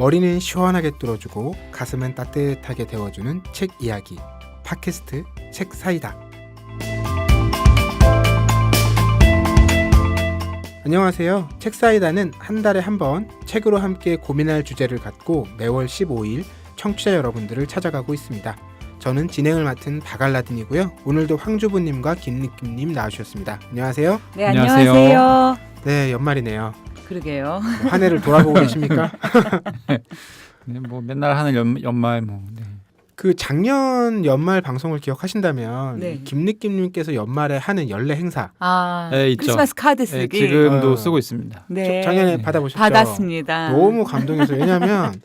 머리는 시원하게 뚫어주고 가슴은 따뜻하게 데워주는 책 이야기 팟캐스트 책 사이다. 안녕하세요. 책 사이다는 한 달에 한 번 책으로 함께 고민할 주제를 갖고 매월 15일 청취자 여러분들을 찾아가고 있습니다. 저는 진행을 맡은 박알라딘이고요. 오늘도 황주부님과 김느낌님 나와주셨습니다. 안녕하세요. 네, 안녕하세요. 네, 연말이네요. 그러게요. 한 해를 돌아보고 계십니까? 네, 뭐 맨날 하는 연말 뭐. 네. 그 작년 연말 방송을 기억하신다면 네. 김느낌님께서 연말에 하는 연례 행사 네, 있죠. 크리스마스 카드 쓰기. 네, 지금도 어. 쓰고 있습니다. 네. 작년에 네. 받아보셨죠? 받았습니다. 너무 감동해서 왜냐하면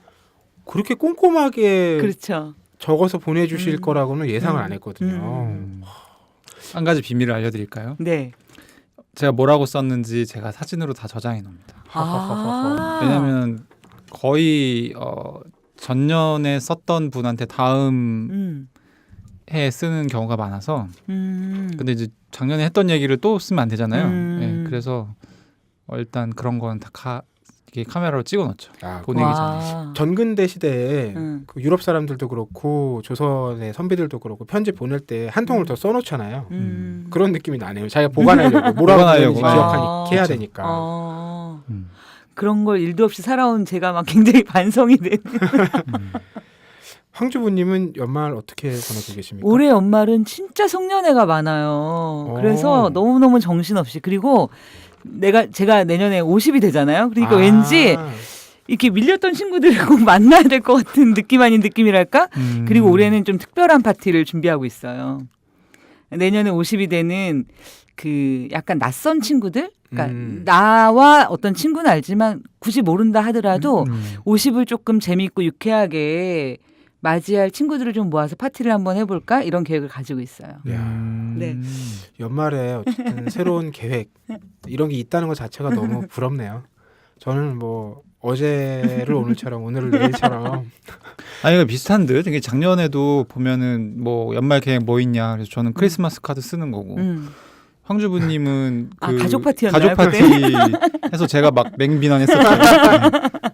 그렇게 꼼꼼하게 그렇죠. 적어서 보내주실 거라고는 예상을 음. 안 했거든요. 한 가지 비밀을 알려드릴까요? 네. 제가 뭐라고 썼는지 제가 사진으로 다 저장해 놓습니다. 아. 왜냐하면 거의 전년에 썼던 분한테 다음 해에 쓰는 경우가 많아서. 근데 이제 작년에 했던 얘기를 또 쓰면 안 되잖아요. 네, 그래서 일단 그런 건 다 이게 카메라로 찍어놓죠. 보내기 전에. 전근대 시대에 그 유럽 사람들도 그렇고 조선의 선비들도 그렇고 편지 보낼 때 한 통을 더 써놓잖아요. 그런 느낌이 나네요. 자기가 보관하려고 뭐라고 보내는지 기억하니 해야 되니까. 그런 걸 일도 없이 살아온 제가 막 굉장히 반성이 되는. 황주부님은 연말 어떻게 보내고 계십니까? 올해 연말은 진짜 송년회가 많아요. 그래서 너무너무 정신없이. 그리고 제가 내년에 50이 되잖아요. 그러니까 왠지 이렇게 밀렸던 친구들을 꼭 만나야 될 것 같은 느낌 아닌 느낌이랄까? 그리고 올해는 좀 특별한 파티를 준비하고 있어요. 내년에 50이 되는 그 약간 낯선 친구들? 그러니까 나와 어떤 친구는 알지만 굳이 모른다 하더라도 50을 조금 재미있고 유쾌하게 맞이할 친구들을 좀 모아서 파티를 한번 해볼까? 이런 계획을 가지고 있어요. 네. 연말에 어쨌든 새로운 계획 이런 게 있다는 것 자체가 너무 부럽네요. 저는 뭐 어제를 오늘처럼 오늘을 내일처럼 아니 이거 비슷한 듯. 이게 작년에도 보면은 뭐 연말 계획 뭐 있냐. 그래서 저는 크리스마스 카드 쓰는 거고. 황주부님은 그 가족 파티였나요? 가족 파티 해서 제가 막 맹비난했었죠.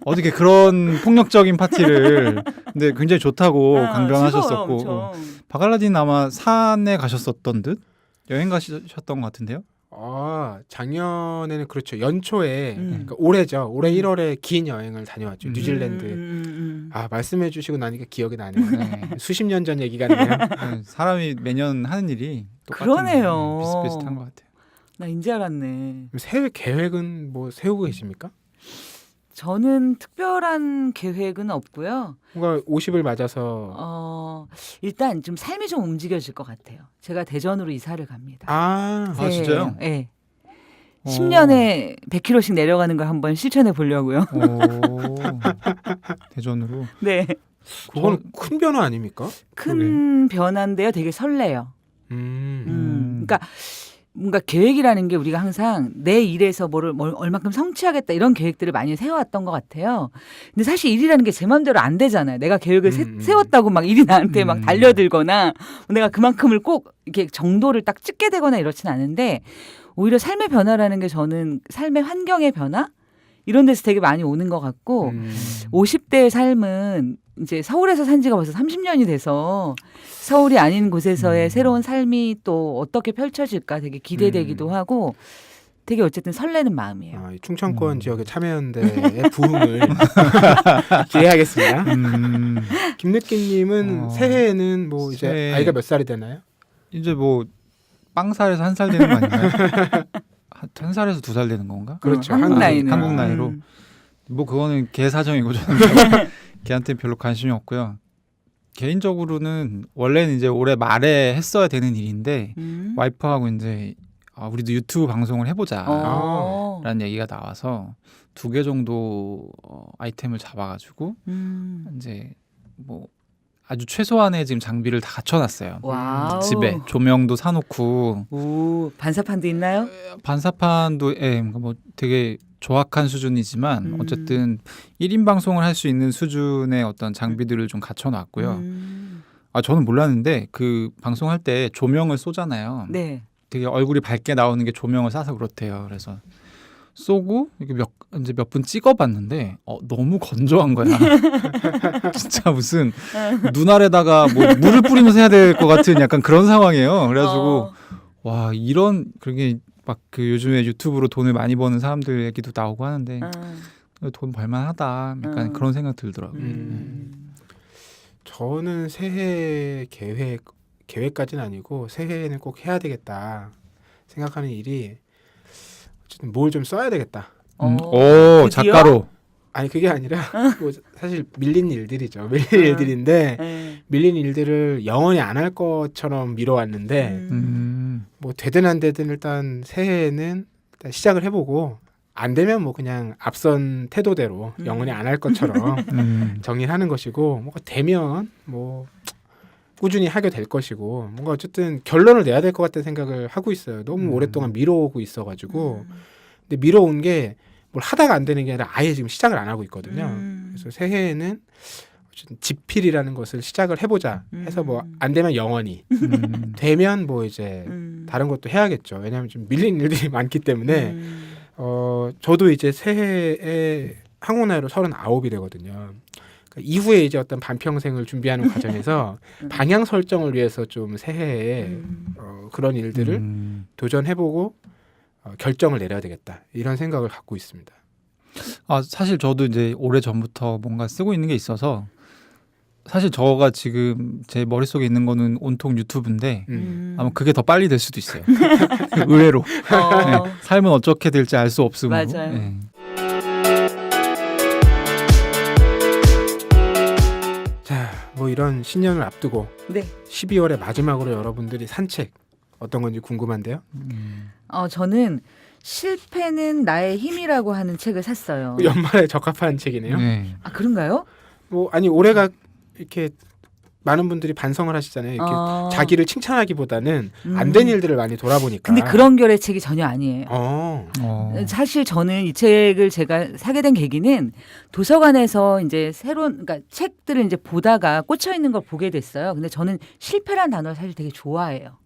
어떻게 그런 폭력적인 파티를 근데 굉장히 좋다고 강변하셨었고 박알라딘 아마 산에 가셨었던 듯 여행 가셨던 것 같은데요. 작년에는 그렇죠. 연초에 그러니까 올해죠. 올해 1월에 긴 여행을 다녀왔죠. 뉴질랜드. 말씀해주시고 나니까 기억이 나네요. 네. 수십 년 전 얘기 같네요. 사람이 매년 하는 일이 그러네요. 비슷비슷한 것 같아요. 나 인제 알았네. 새해 계획은 뭐 세우고 계십니까? 저는 특별한 계획은 없고요. 뭔가 50을 맞아서 일단 좀 삶이 좀 움직여질 것 같아요. 제가 대전으로 이사를 갑니다. 진짜요? 네. 10년에 100kg씩 내려가는 걸 한번 실천해 보려고요. 대전으로. 네. 그건 큰 변화 아닙니까? 큰 변화인데요. 되게 설레요. 그러니까 뭔가 계획이라는 게 우리가 항상 내 일에서 뭐를 얼마큼 성취하겠다 이런 계획들을 많이 세워왔던 것 같아요. 근데 사실 일이라는 게 제 마음대로 안 되잖아요. 내가 계획을 세웠다고 막 일이 나한테 막 달려들거나 내가 그만큼을 꼭 이렇게 정도를 딱 찍게 되거나 이렇진 않은데 오히려 삶의 변화라는 게 저는 삶의 환경의 변화 이런 데서 되게 많이 오는 것 같고 50대의 삶은 이제 서울에서 산 지가 벌써 30년이 돼서 서울이 아닌 곳에서의 새로운 삶이 또 어떻게 펼쳐질까 되게 기대되기도 하고 되게 어쨌든 설레는 마음이에요. 충청권 지역의 참여연대의 부흥을 기대하겠습니다. 김느낌님은 새해에는 뭐 이제 아이가 몇 살이 되나요? 이제 뭐 빵살에서 1살 되는 거 아닌가요? 1살에서 2살 되는 건가? 그렇죠. 한국 나이는. 한국 나이로. 뭐 그거는 걔 사정이고 저는 걔한테 별로 관심이 없고요. 개인적으로는 원래는 이제 올해 말에 했어야 되는 일인데 와이프하고 이제 우리도 유튜브 방송을 해보자 라는 얘기가 나와서 2개 정도 아이템을 잡아가지고 이제 뭐 아주 최소한의 지금 장비를 다 갖춰놨어요. 와우. 집에 조명도 사놓고. 반사판도 있나요? 반사판도 뭐 되게 조악한 수준이지만 어쨌든 1인 방송을 할 수 있는 수준의 어떤 장비들을 좀 갖춰놨고요. 저는 몰랐는데 그 방송할 때 조명을 쏘잖아요. 네. 되게 얼굴이 밝게 나오는 게 조명을 쏴서 그렇대요. 그래서 쏘고 이렇게 이제 몇 분 찍어봤는데 너무 건조한 거야. 진짜 무슨 눈 아래다가 뭐 물을 뿌리면서 해야 될 것 같은 약간 그런 상황이에요. 그래가지고 와 이런 그게 막 그 요즘에 유튜브로 돈을 많이 버는 사람들 얘기도 나오고 하는데 돈 벌만하다. 약간 그런 생각 들더라고요. 저는 새해 계획까지는 아니고 새해에는 꼭 해야 되겠다 생각하는 일이 어쨌든 뭘 좀 써야 되겠다. 오 작가로. 아니 그게 아니라 뭐 사실 밀린 일들이죠. 밀린 일들인데 밀린 일들을 영원히 안 할 것처럼 미뤄왔는데 뭐 되든 안 되든 일단 새해에는 일단 시작을 해보고 안 되면 뭐 그냥 앞선 태도대로 영원히 안 할 것처럼 정리를 하는 것이고 뭔가 되면 뭐 꾸준히 하게 될 것이고 뭔가 어쨌든 결론을 내야 될 것 같다는 생각을 하고 있어요. 너무 오랫동안 미뤄오고 있어가지고 근데 미뤄온 게 뭘 하다가 안 되는 게 아니라 아예 지금 시작을 안 하고 있거든요. 그래서 새해에는 어쨌든 집필이라는 것을 시작을 해보자 해서 뭐 안 되면 영원히 되면 뭐 이제 다른 것도 해야겠죠. 왜냐하면 좀 밀린 일들이 많기 때문에 저도 이제 새해에 한국 나이로 39이 되거든요. 그러니까 이후에 이제 어떤 반평생을 준비하는 과정에서 방향 설정을 위해서 좀 새해에 그런 일들을 도전해보고 결정을 내려야 되겠다 이런 생각을 갖고 있습니다. 사실 저도 이제 오래 전부터 뭔가 쓰고 있는 게 있어서 사실 저가 지금 제 머릿속에 있는 거는 온통 유튜브인데 아마 그게 더 빨리 될 수도 있어요. 의외로. 네, 삶은 어떻게 될지 알 수 없으므로. 맞아요. 네. 자, 뭐 이런 신년을 앞두고 네. 12월의 마지막으로 여러분들이 산 책 어떤 건지 궁금한데요. 저는 실패는 나의 힘이라고 하는 책을 샀어요. 연말에 적합한 책이네요. 네. 아 그런가요? 뭐 아니 올해가 이렇게 많은 분들이 반성을 하시잖아요. 이렇게 자기를 칭찬하기보다는 안 된 일들을 많이 돌아보니까. 근데 그런 결의 책이 전혀 아니에요. 사실 저는 이 책을 제가 사게 된 계기는 도서관에서 이제 새로운 그러니까 책들을 이제 보다가 꽂혀 있는 걸 보게 됐어요. 근데 저는 실패란 단어를 사실 되게 좋아해요.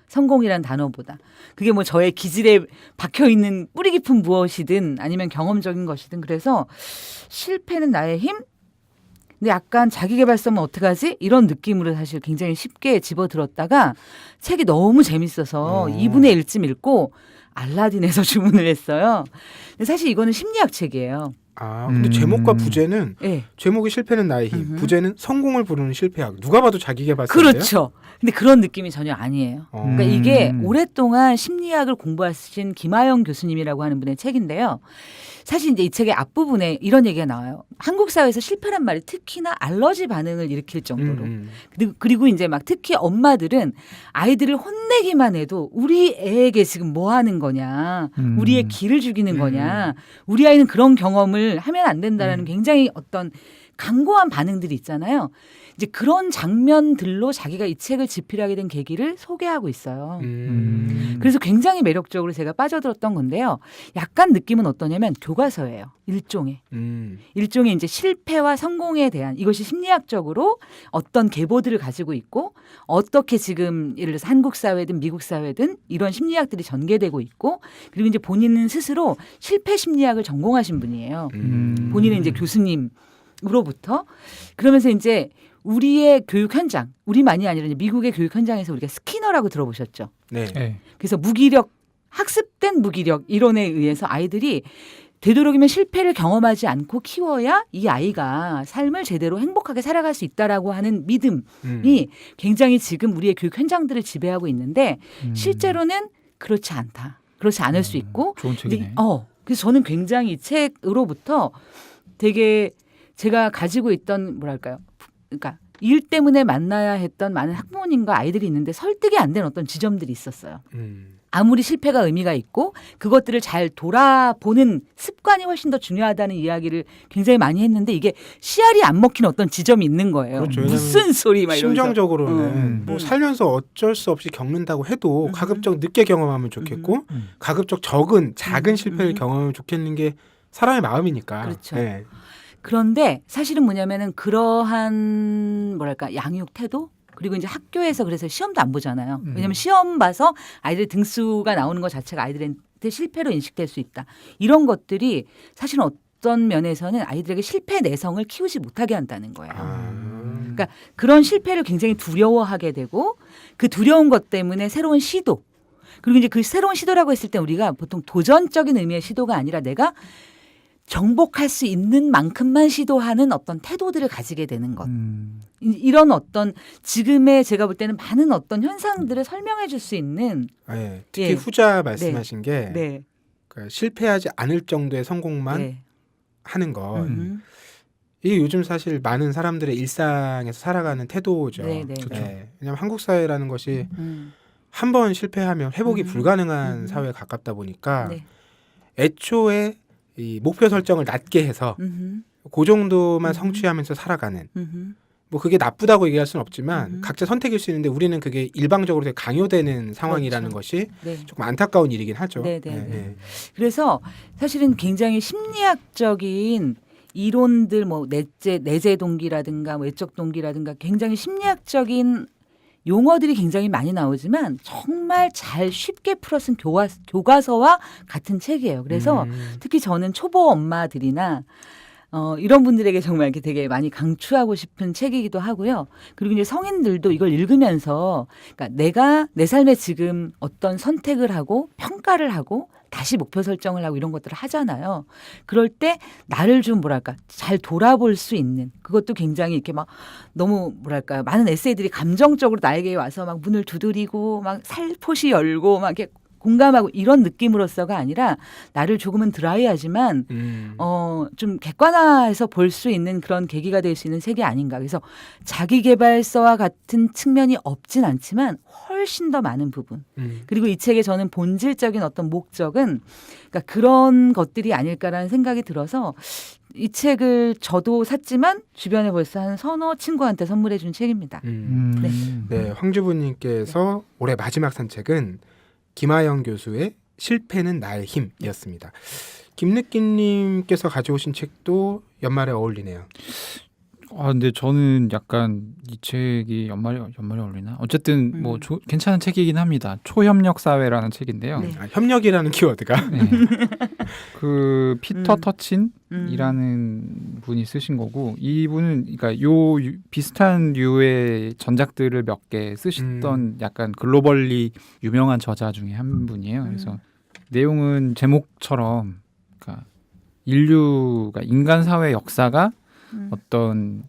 성공이란 단어보다. 그게 뭐 저의 기질에 박혀 있는 뿌리 깊은 무엇이든 아니면 경험적인 것이든 그래서 실패는 나의 힘? 근데 약간 자기계발서면 어떡하지? 이런 느낌으로 사실 굉장히 쉽게 집어들었다가 책이 너무 재밌어서 2분의 1쯤 읽고 알라딘에서 주문을 했어요. 근데 사실 이거는 심리학 책이에요. 근데 제목과 부제는 네. 제목이 실패는 나의 힘, 부제는 성공을 부르는 실패학. 누가 봐도 자기계발서인데요. 그렇죠. 근데 그런 느낌이 전혀 아니에요. 그러니까 이게 오랫동안 심리학을 공부하신 김하영 교수님이라고 하는 분의 책인데요. 사실 이제 이 책의 앞부분에 이런 얘기가 나와요. 한국 사회에서 실패란 말이 특히나 알러지 반응을 일으킬 정도로. 그리고 이제 막 특히 엄마들은 아이들을 혼내기만 해도 우리 애에게 지금 뭐 하는 거냐. 우리의 기를 죽이는 거냐. 우리 아이는 그런 경험을 하면 안 된다라는 굉장히 어떤 강고한 반응들이 있잖아요. 이제 그런 장면들로 자기가 이 책을 집필하게 된 계기를 소개하고 있어요. 그래서 굉장히 매력적으로 제가 빠져들었던 건데요. 약간 느낌은 어떠냐면 교과서예요. 일종의 이제 실패와 성공에 대한 이것이 심리학적으로 어떤 계보들을 가지고 있고 어떻게 지금 예를 들어서 한국 사회든 미국 사회든 이런 심리학들이 전개되고 있고 그리고 이제 본인은 스스로 실패 심리학을 전공하신 분이에요. 본인은 이제 교수님으로부터 그러면서 이제 우리의 교육 현장, 우리만이 아니라 미국의 교육 현장에서 우리가 스키너라고 들어보셨죠? 네. 그래서 무기력, 학습된 무기력 이론에 의해서 아이들이 되도록이면 실패를 경험하지 않고 키워야 이 아이가 삶을 제대로 행복하게 살아갈 수 있다라고 하는 믿음이 굉장히 지금 우리의 교육 현장들을 지배하고 있는데 실제로는 그렇지 않다. 그렇지 않을 수 있고. 좋은 책이네. 그래서 저는 굉장히 이 책으로부터 되게 제가 가지고 있던 뭐랄까요. 그러니까 일 때문에 만나야 했던 많은 학부모님과 아이들이 있는데 설득이 안 된 어떤 지점들이 있었어요. 아무리 실패가 의미가 있고 그것들을 잘 돌아보는 습관이 훨씬 더 중요하다는 이야기를 굉장히 많이 했는데 이게 씨알이 안 먹힌 어떤 지점이 있는 거예요. 그렇죠. 무슨 소리 막 이러면서. 심정적으로는 뭐 살면서 어쩔 수 없이 겪는다고 해도 가급적 늦게 경험하면 좋겠고 가급적 작은 실패를 경험하면 좋겠는 게 사람의 마음이니까. 그렇죠. 네. 그런데 사실은 뭐냐면은 그러한 뭐랄까 양육 태도 그리고 이제 학교에서 그래서 시험도 안 보잖아요. 왜냐하면 시험 봐서 아이들 등수가 나오는 것 자체가 아이들한테 실패로 인식될 수 있다. 이런 것들이 사실은 어떤 면에서는 아이들에게 실패 내성을 키우지 못하게 한다는 거예요. 그러니까 그런 실패를 굉장히 두려워하게 되고 그 두려운 것 때문에 새로운 시도 그리고 이제 그 새로운 시도라고 했을 때 우리가 보통 도전적인 의미의 시도가 아니라 내가 정복할 수 있는 만큼만 시도하는 어떤 태도들을 가지게 되는 것. 이런 어떤 지금의 제가 볼 때는 많은 어떤 현상들을 설명해 줄 수 있는 네, 특히 예. 후자 말씀하신 게 네. 그러니까 실패하지 않을 정도의 성공만 네. 하는 것. 이게 요즘 사실 많은 사람들의 일상에서 살아가는 태도죠. 네, 네. 네. 왜냐하면 한국 사회라는 것이 음. 한 번 실패하면 회복이 불가능한 사회에 가깝다 보니까 네. 애초에 이 목표 설정을 낮게 해서 그 정도만 성취하면서 살아가는 뭐 그게 나쁘다고 얘기할 수는 없지만 각자 선택일 수 있는데 우리는 그게 일방적으로 되게 강요되는 상황이라는 그렇죠. 것이 네. 조금 안타까운 일이긴 하죠. 네, 네, 네. 그래서 사실은 굉장히 심리학적인 이론들 뭐 내재 동기라든가 뭐 외적 동기라든가 굉장히 심리학적인 용어들이 굉장히 많이 나오지만 정말 잘 쉽게 풀어 쓴 교과서와 같은 책이에요. 그래서 특히 저는 초보 엄마들이나 이런 분들에게 정말 이렇게 되게 많이 강추하고 싶은 책이기도 하고요. 그리고 이제 성인들도 이걸 읽으면서 그러니까 내가 내 삶에 지금 어떤 선택을 하고 평가를 하고 다시 목표 설정을 하고 이런 것들을 하잖아요. 그럴 때 나를 좀 뭐랄까 잘 돌아볼 수 있는 그것도 굉장히 이렇게 막 너무 뭐랄까 많은 에세이들이 감정적으로 나에게 와서 막 문을 두드리고 막 살포시 열고 막 이렇게 공감하고 이런 느낌으로서가 아니라 나를 조금은 드라이하지만 좀 객관화해서 볼 수 있는 그런 계기가 될 수 있는 책이 아닌가. 그래서 자기계발서와 같은 측면이 없진 않지만 훨씬 더 많은 부분. 그리고 이 책의 저는 본질적인 어떤 목적은 그러니까 그런 것들이 아닐까라는 생각이 들어서 이 책을 저도 샀지만 주변에 벌써 한 서너 친구한테 선물해 준 책입니다. 네. 네, 황주부님께서 올해 마지막 산책은 김하영 교수의 실패는 나의 힘이었습니다. 김느끼님께서 가져오신 책도 연말에 어울리네요. 근데 저는 약간 이 책이 연말에 어울리나? 어쨌든 뭐 괜찮은 책이긴 합니다. 초협력 사회라는 책인데요. 네. 협력이라는 키워드가 네. 그 피터 터친이라는 분이 쓰신 거고 이분은 그러니까 비슷한 류의 전작들을 몇 개 쓰셨던 약간 글로벌리 유명한 저자 중에 한 분이에요. 그래서 내용은 제목처럼 그러니까 인류가 인간 사회 역사가 어떤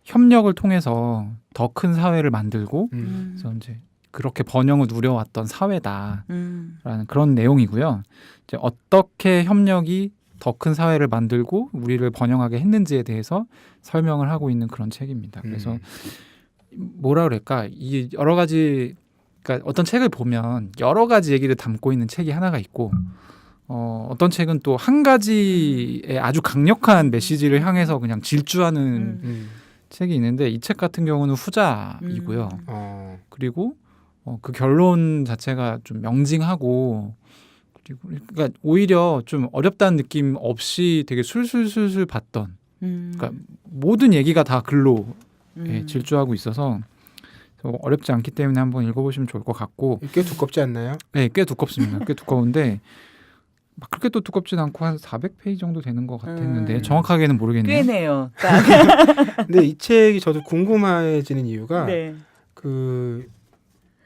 협력을 통해서 더 큰 사회를 만들고 그래서 이제 그렇게 번영을 누려왔던 사회다라는 그런 내용이고요. 이제 어떻게 협력이 더 큰 사회를 만들고 우리를 번영하게 했는지에 대해서 설명을 하고 있는 그런 책입니다. 그래서 뭐라 그럴까 이 여러 가지 그러니까 어떤 책을 보면 여러 가지 얘기를 담고 있는 책이 하나가 있고 어떤 책은 또 한 가지의 아주 강력한 메시지를 향해서 그냥 질주하는 책이 있는데 이 책 같은 경우는 후자이고요. 그리고 그 결론 자체가 좀 명징하고 그리고 그러니까 오히려 좀 어렵다는 느낌 없이 되게 술술술술 봤던 그러니까 모든 얘기가 다 글로 질주하고 있어서 어렵지 않기 때문에 한번 읽어보시면 좋을 것 같고 꽤 두껍지 않나요? 네, 꽤 두껍습니다. 꽤 두꺼운데 막 그렇게 또 두껍진 않고 한 400페이지 정도 되는 것 같았는데 정확하게는 모르겠네요. 꽤네요. 근데 이 책이 저도 궁금해지는 이유가 네. 그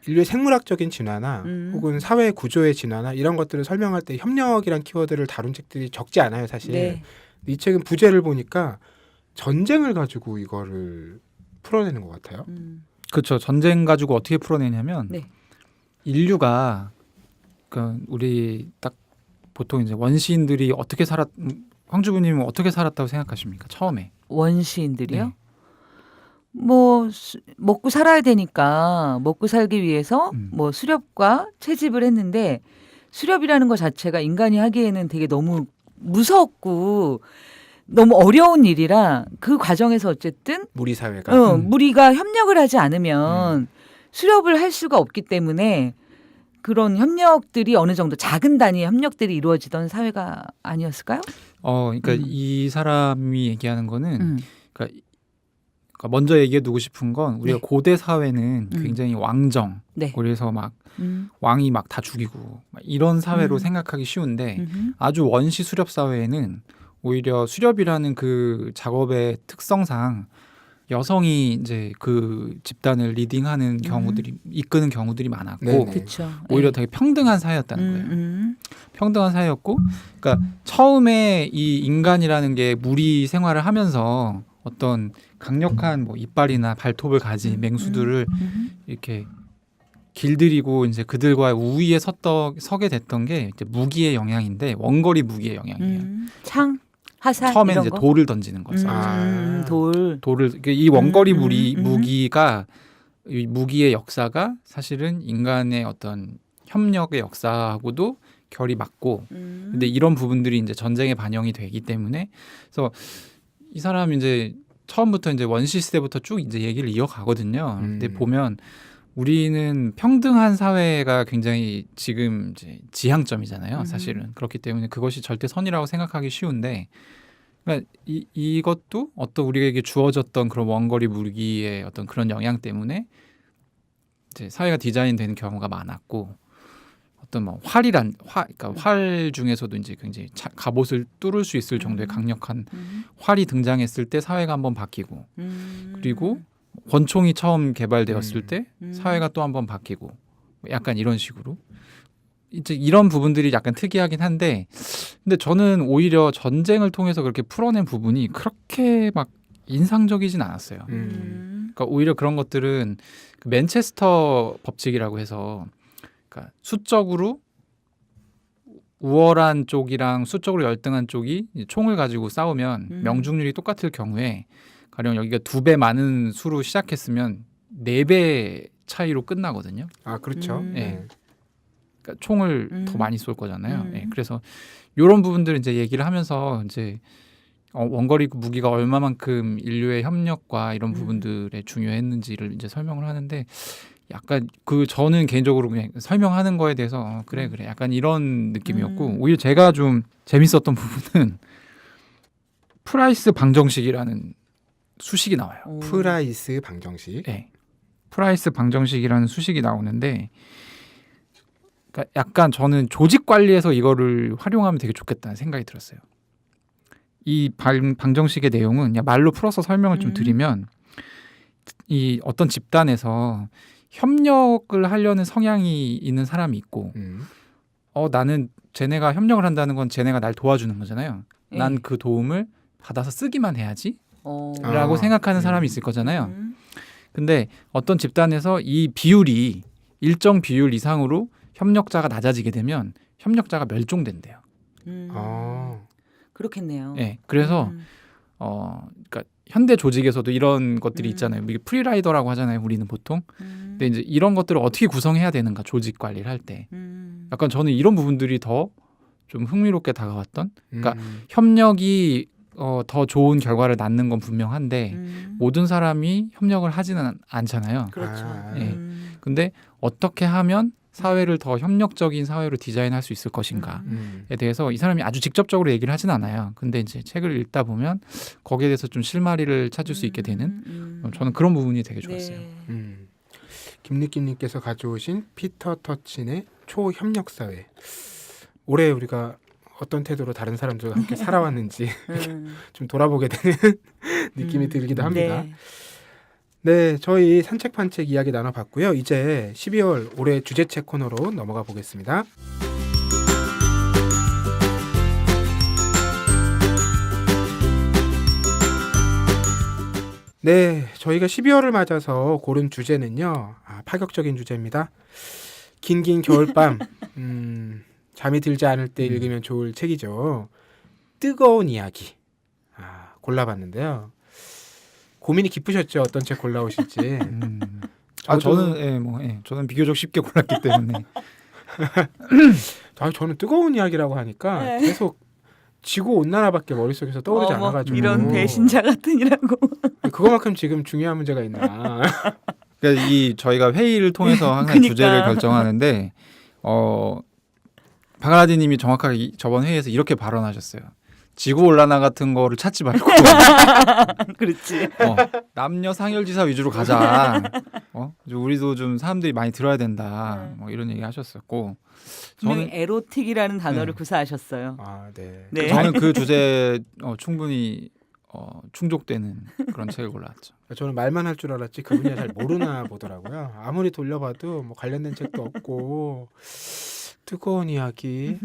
인류의 생물학적인 진화나 혹은 사회 구조의 진화나 이런 것들을 설명할 때 협력이란 키워드를 다룬 책들이 적지 않아요, 사실. 네. 이 책은 부제를 보니까 전쟁을 가지고 이거를 풀어내는 것 같아요. 그렇죠. 전쟁 가지고 어떻게 풀어내냐면 네. 인류가 그러니까 우리 딱 보통 이제 원시인들이 어떻게 황주부님은 어떻게 살았다고 생각하십니까? 처음에 원시인들이요? 네. 뭐 먹고 살아야 되니까 먹고 살기 위해서 뭐 수렵과 채집을 했는데 수렵이라는 것 자체가 인간이 하기에는 되게 너무 무섭고 너무 어려운 일이라 그 과정에서 어쨌든 무리 사회가 무리가 협력을 하지 않으면 수렵을 할 수가 없기 때문에 그런 협력들이 어느 정도 작은 단위의 협력들이 이루어지던 사회가 아니었을까요? 그러니까 이 사람이 얘기하는 거는 그러니까 그러니까 먼저 얘기해두고 싶은 건 우리가 네. 고대 사회는 굉장히 왕정, 네. 그래서 막 음. 왕이 막 다 죽이고 막 이런 사회로 생각하기 쉬운데 음흠. 아주 원시 수렵 사회에는 오히려 수렵이라는 그 작업의 특성상 여성이 이제 그 집단을 리딩하는 경우들이 이끄는 경우들이 많았고 네네. 그렇죠. 오히려 되게 평등한 사회였다는 거예요. 음. 평등한 사회였고, 그러니까 처음에 이 인간이라는 게 무리 생활을 하면서 어떤 강력한 뭐 이빨이나 발톱을 가진 맹수들을 이렇게 길들이고 이제 그들과 우위에 서게 됐던 게 이제 무기의 영향인데 원거리 무기의 영향이에요. 창, 화살 처음에 이런 이제 거? 돌을 던지는 거였어요. 아. 돌. 이 원거리 음. 무기가 이 무기의 역사가 사실은 인간의 어떤 협력의 역사하고도 결이 맞고, 근데 이런 부분들이 이제 전쟁에 반영이 되기 때문에 그래서 이 사람 이제 처음부터 이제 원시 시대부터 쭉 이제 얘기를 이어가거든요. 근데 보면 우리는 평등한 사회가 굉장히 지금 이제 지향점이잖아요. 사실은 그렇기 때문에 그것이 절대 선이라고 생각하기 쉬운데, 그러니까 이것도 어떤 우리에게 주어졌던 그런 원거리 무기의 어떤 그런 영향 때문에 이제 사회가 디자인되는 경우가 많았고, 어떤 뭐 그러니까 활 중에서도 이제 굉장히 갑옷을 뚫을 수 있을 정도의 강력한 활이 등장했을 때 사회가 한번 바뀌고, 그리고 권총이 처음 개발되었을 때 사회가 또 한번 바뀌고, 약간 이런 식으로 이제 이런 부분들이 약간 특이하긴 한데, 근데 저는 오히려 전쟁을 통해서 그렇게 풀어낸 부분이 그렇게 막 인상적이진 않았어요. 그러니까 오히려 그런 것들은 그 맨체스터 법칙이라고 해서, 그러니까 수적으로 우월한 쪽이랑 수적으로 열등한 쪽이 총을 가지고 싸우면 명중률이 똑같을 경우에 가령 여기가 2배 많은 수로 시작했으면 4배 차이로 끝나거든요. 아 그렇죠. 네. 그러니까 총을 더 많이 쏠 거잖아요. 네. 그래서 이런 부분들을 이제 얘기를 하면서 이제 원거리 무기가 얼마만큼 인류의 협력과 이런 부분들에 중요했는지를 이제 설명을 하는데, 약간 저는 개인적으로 그냥 설명하는 거에 대해서 그래 약간 이런 느낌이었고, 오히려 제가 좀 재밌었던 부분은 프라이스 방정식이라는 수식이 나와요. 프라이스 방정식. 네. 프라이스 방정식이라는 수식이 나오는데, 그러니까 약간 저는 조직 관리에서 이거를 활용하면 되게 좋겠다는 생각이 들었어요. 이 방정식의 내용은 그냥 말로 풀어서 설명을 좀 드리면, 이 어떤 집단에서 협력을 하려는 성향이 있는 사람이 있고, 나는 쟤네가 협력을 한다는 건 쟤네가 날 도와주는 거잖아요. 난 그 도움을 받아서 쓰기만 해야지 라고 생각하는 사람이 있을 거잖아요. 근데 어떤 집단에서 이 비율이 일정 비율 이상으로 협력자가 낮아지게 되면 협력자가 멸종된대요. 그렇겠네요. 네, 그래서 그러니까 현대 조직에서도 이런 것들이 있잖아요. 이게 프리라이더라고 하잖아요, 우리는 보통. 근데 이제 이런 것들을 어떻게 구성해야 되는가, 조직 관리를 할 때. 약간 저는 이런 부분들이 더 좀 흥미롭게 다가왔던. 그러니까 협력이 더 좋은 결과를 낳는 건 분명한데 모든 사람이 협력을 하지는 않잖아요. 그렇죠. 네. 근데 어떻게 하면 사회를 더 협력적인 사회로 디자인할 수 있을 것인가에 대해서 이 사람이 아주 직접적으로 얘기를 하진 않아요. 근데 이제 책을 읽다 보면 거기에 대해서 좀 실마리를 찾을 수 있게 되는, 저는 그런 부분이 되게 좋았어요. 네. 김느끼님께서 가져오신 피터 터친의 초협력사회. 올해 우리가 어떤 태도로 다른 사람들과 함께 살아왔는지 좀 돌아보게 되는 느낌이 들기도 합니다. 네, 저희 산책판책 이야기 나눠봤고요. 이제 12월 올해 주제책 코너로 넘어가 보겠습니다. 네, 저희가 12월을 맞아서 고른 주제는요. 파격적인 주제입니다. 긴 겨울밤, 잠이 들지 않을 때 읽으면 좋을 책이죠. 뜨거운 이야기. 골라봤는데요. 고민이 깊으셨죠? 어떤 책 골라오실지. 저는 비교적 쉽게 골랐기 때문에. 저는 뜨거운 이야기라고 하니까 계속 지구 온난화밖에 머릿속에서 떠오르지 않아가지고. 이런 배신자 같으니라고. 그거만큼 지금 중요한 문제가 있나. 그러니까 저희가 회의를 통해서 항상 그러니까. 주제를 박아라디님이 정확하게 저번 회의에서 이렇게 발언하셨어요. 지구 온난화 같은 거를 찾지 말고 그렇지. 남녀 상열지사 위주로 가자. 우리도 좀 사람들이 많이 들어야 된다. 뭐 이런 얘기 하셨었고 분명히 에로틱이라는 단어를 네. 구사하셨어요. 아, 네. 네. 저는 그 주제에 충분히 충족되는 그런 책을 골랐죠. 저는 말만 할 줄 알았지 그 분야 잘 모르나 보더라고요. 아무리 돌려봐도 뭐 관련된 책도 없고 뜨거운 이야기.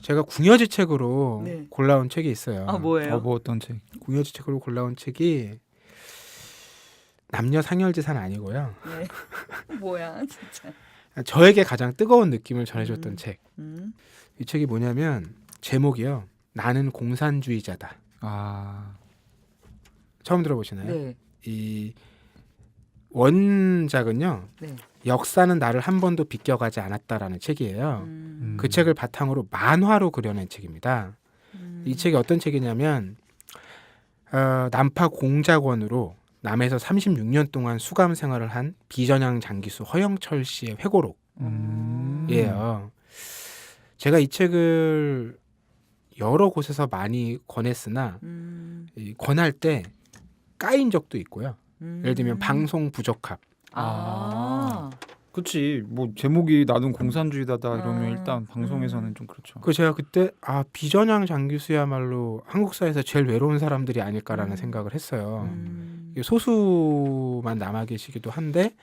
제가 궁여지 책으로 네. 골라온 책이 있어요. 아 뭐예요? 뭐 어떤 책? 궁여지 책으로 골라온 책이 남녀 상열지사는 아니고요. 네. 뭐야 진짜. 저에게 가장 뜨거운 느낌을 전해줬던 음. 책. 음. 이 책이 뭐냐면 제목이요. 나는 공산주의자다. 아, 처음 들어보시나요? 네. 이 원작은요. 네. 역사는 나를 한 번도 비껴가지 않았다라는 책이에요. 그 책을 바탕으로 만화로 그려낸 책입니다. 이 책이 어떤 책이냐면 남파 공작원으로 남에서 36년 동안 수감 생활을 한 비전향 장기수 허영철 씨의 회고록이에요. 제가 이 책을 여러 곳에서 많이 권했으나 이 권할 때 까인 적도 있고요. 예를 들면 방송 부적합. 그치. 뭐 제목이 나는 공산주의다다 이러면 일단 방송에서는 좀 그렇죠. 그 제가 그때 비전향 장기수야말로 한국사에서 제일 외로운 사람들이 아닐까라는 생각을 했어요. 소수만 남아 계시기도 한데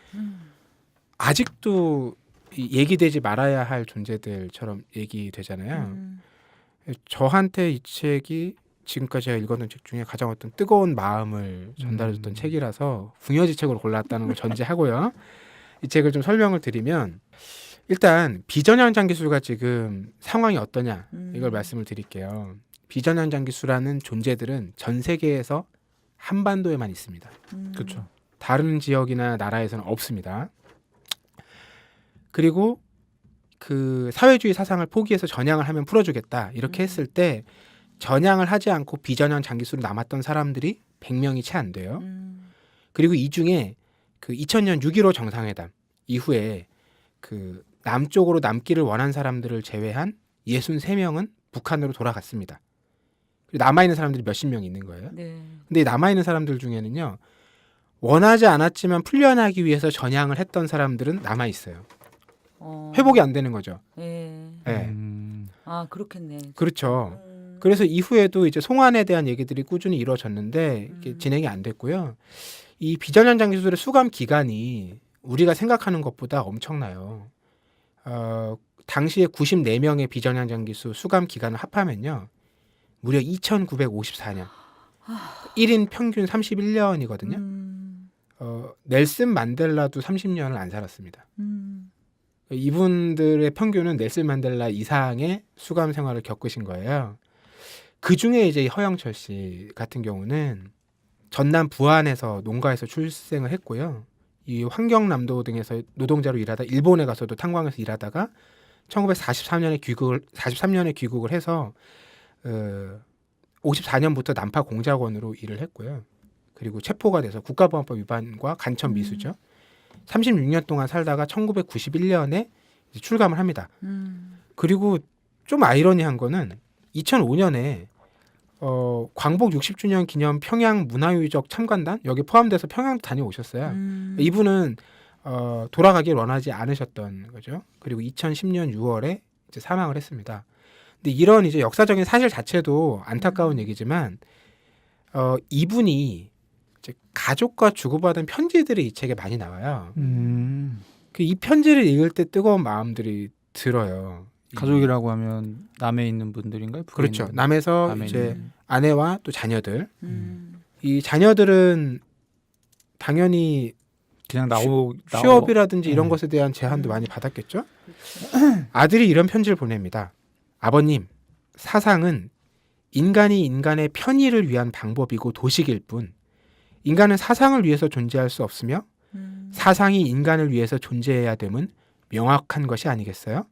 아직도 얘기되지 말아야 할 존재들처럼 얘기되잖아요. 저한테 이 책이 지금까지 제가 읽었던 책 중에 가장 어떤 뜨거운 마음을 전달해줬던 책이라서 궁여지 책으로 골랐다는 걸 전제하고요. 이 책을 좀 설명을 드리면 일단 비전향 장기수가 지금 상황이 어떠냐 이걸 말씀을 드릴게요. 비전향 장기수라는 존재들은 전 세계에서 한반도에만 있습니다. 그렇죠. 다른 지역이나 나라에서는 없습니다. 그리고 그 사회주의 사상을 포기해서 전향을 하면 풀어주겠다 이렇게 했을 때 전향을 하지 않고 비전향 장기수로 남았던 사람들이 100명이 채 안 돼요. 그리고 이 중에 그 2000년 6.15 정상회담 이후에 그 남쪽으로 남기를 원한 사람들을 제외한 63명은 북한으로 돌아갔습니다. 그리고 남아있는 사람들이 몇십 명 있는 거예요. 네. 근데 남아있는 사람들 중에는요. 원하지 않았지만 풀려나기 위해서 전향을 했던 사람들은 남아있어요. 회복이 안 되는 거죠. 네. 네. 아 그렇겠네. 그렇죠. 그래서 이후에도 이제 송환에 대한 얘기들이 꾸준히 이루어졌는데 이게 진행이 안 됐고요. 이 비전향 장기수들의 수감 기간이 우리가 생각하는 것보다 엄청나요. 당시에 94명의 비전향 장기수 수감 기간을 합하면요. 무려 2954년. 1인 평균 31년이거든요. 넬슨 만델라도 30년을 안 살았습니다. 이분들의 평균은 넬슨 만델라 이상의 수감 생활을 겪으신 거예요. 그 중에 이제 허영철 씨 같은 경우는 전남 부안에서 농가에서 출생을 했고요. 이 환경남도 등에서 노동자로 일하다 일본에 가서도 탄광에서 일하다가 1943년에 귀국을 해서 54년부터 남파 공작원으로 일을 했고요. 그리고 체포가 돼서 국가보안법 위반과 간첩 미수죠. 36년 동안 살다가 1991년에 출감을 합니다. 그리고 좀 아이러니한 거는 2005년에 광복 60주년 기념 평양 문화유적 참관단 여기 포함돼서 평양 다녀오셨어요. 이분은 돌아가길 원하지 않으셨던 거죠. 그리고 2010년 6월에 이제 사망을 했습니다. 근데 이런 이제 역사적인 사실 자체도 안타까운 얘기지만 이분이 이제 가족과 주고받은 편지들이 이 책에 많이 나와요. 이 편지를 읽을 때 뜨거운 마음들이 들어요. 가족이라고 하면 남해 있는 분들인가요? 북에 그렇죠. 있는 남에서 남해 이제 있는. 아내와 또 자녀들. 이 자녀들은 당연히 그냥 취업이라든지 이런 것에 대한 제한도 많이 받았겠죠. 아들이 이런 편지를 보냅니다. 아버님, 사상은 인간이 인간의 편의를 위한 방법이고 도식일 뿐 인간은 사상을 위해서 존재할 수 없으며 사상이 인간을 위해서 존재해야 됨은 명확한 것이 아니겠어요?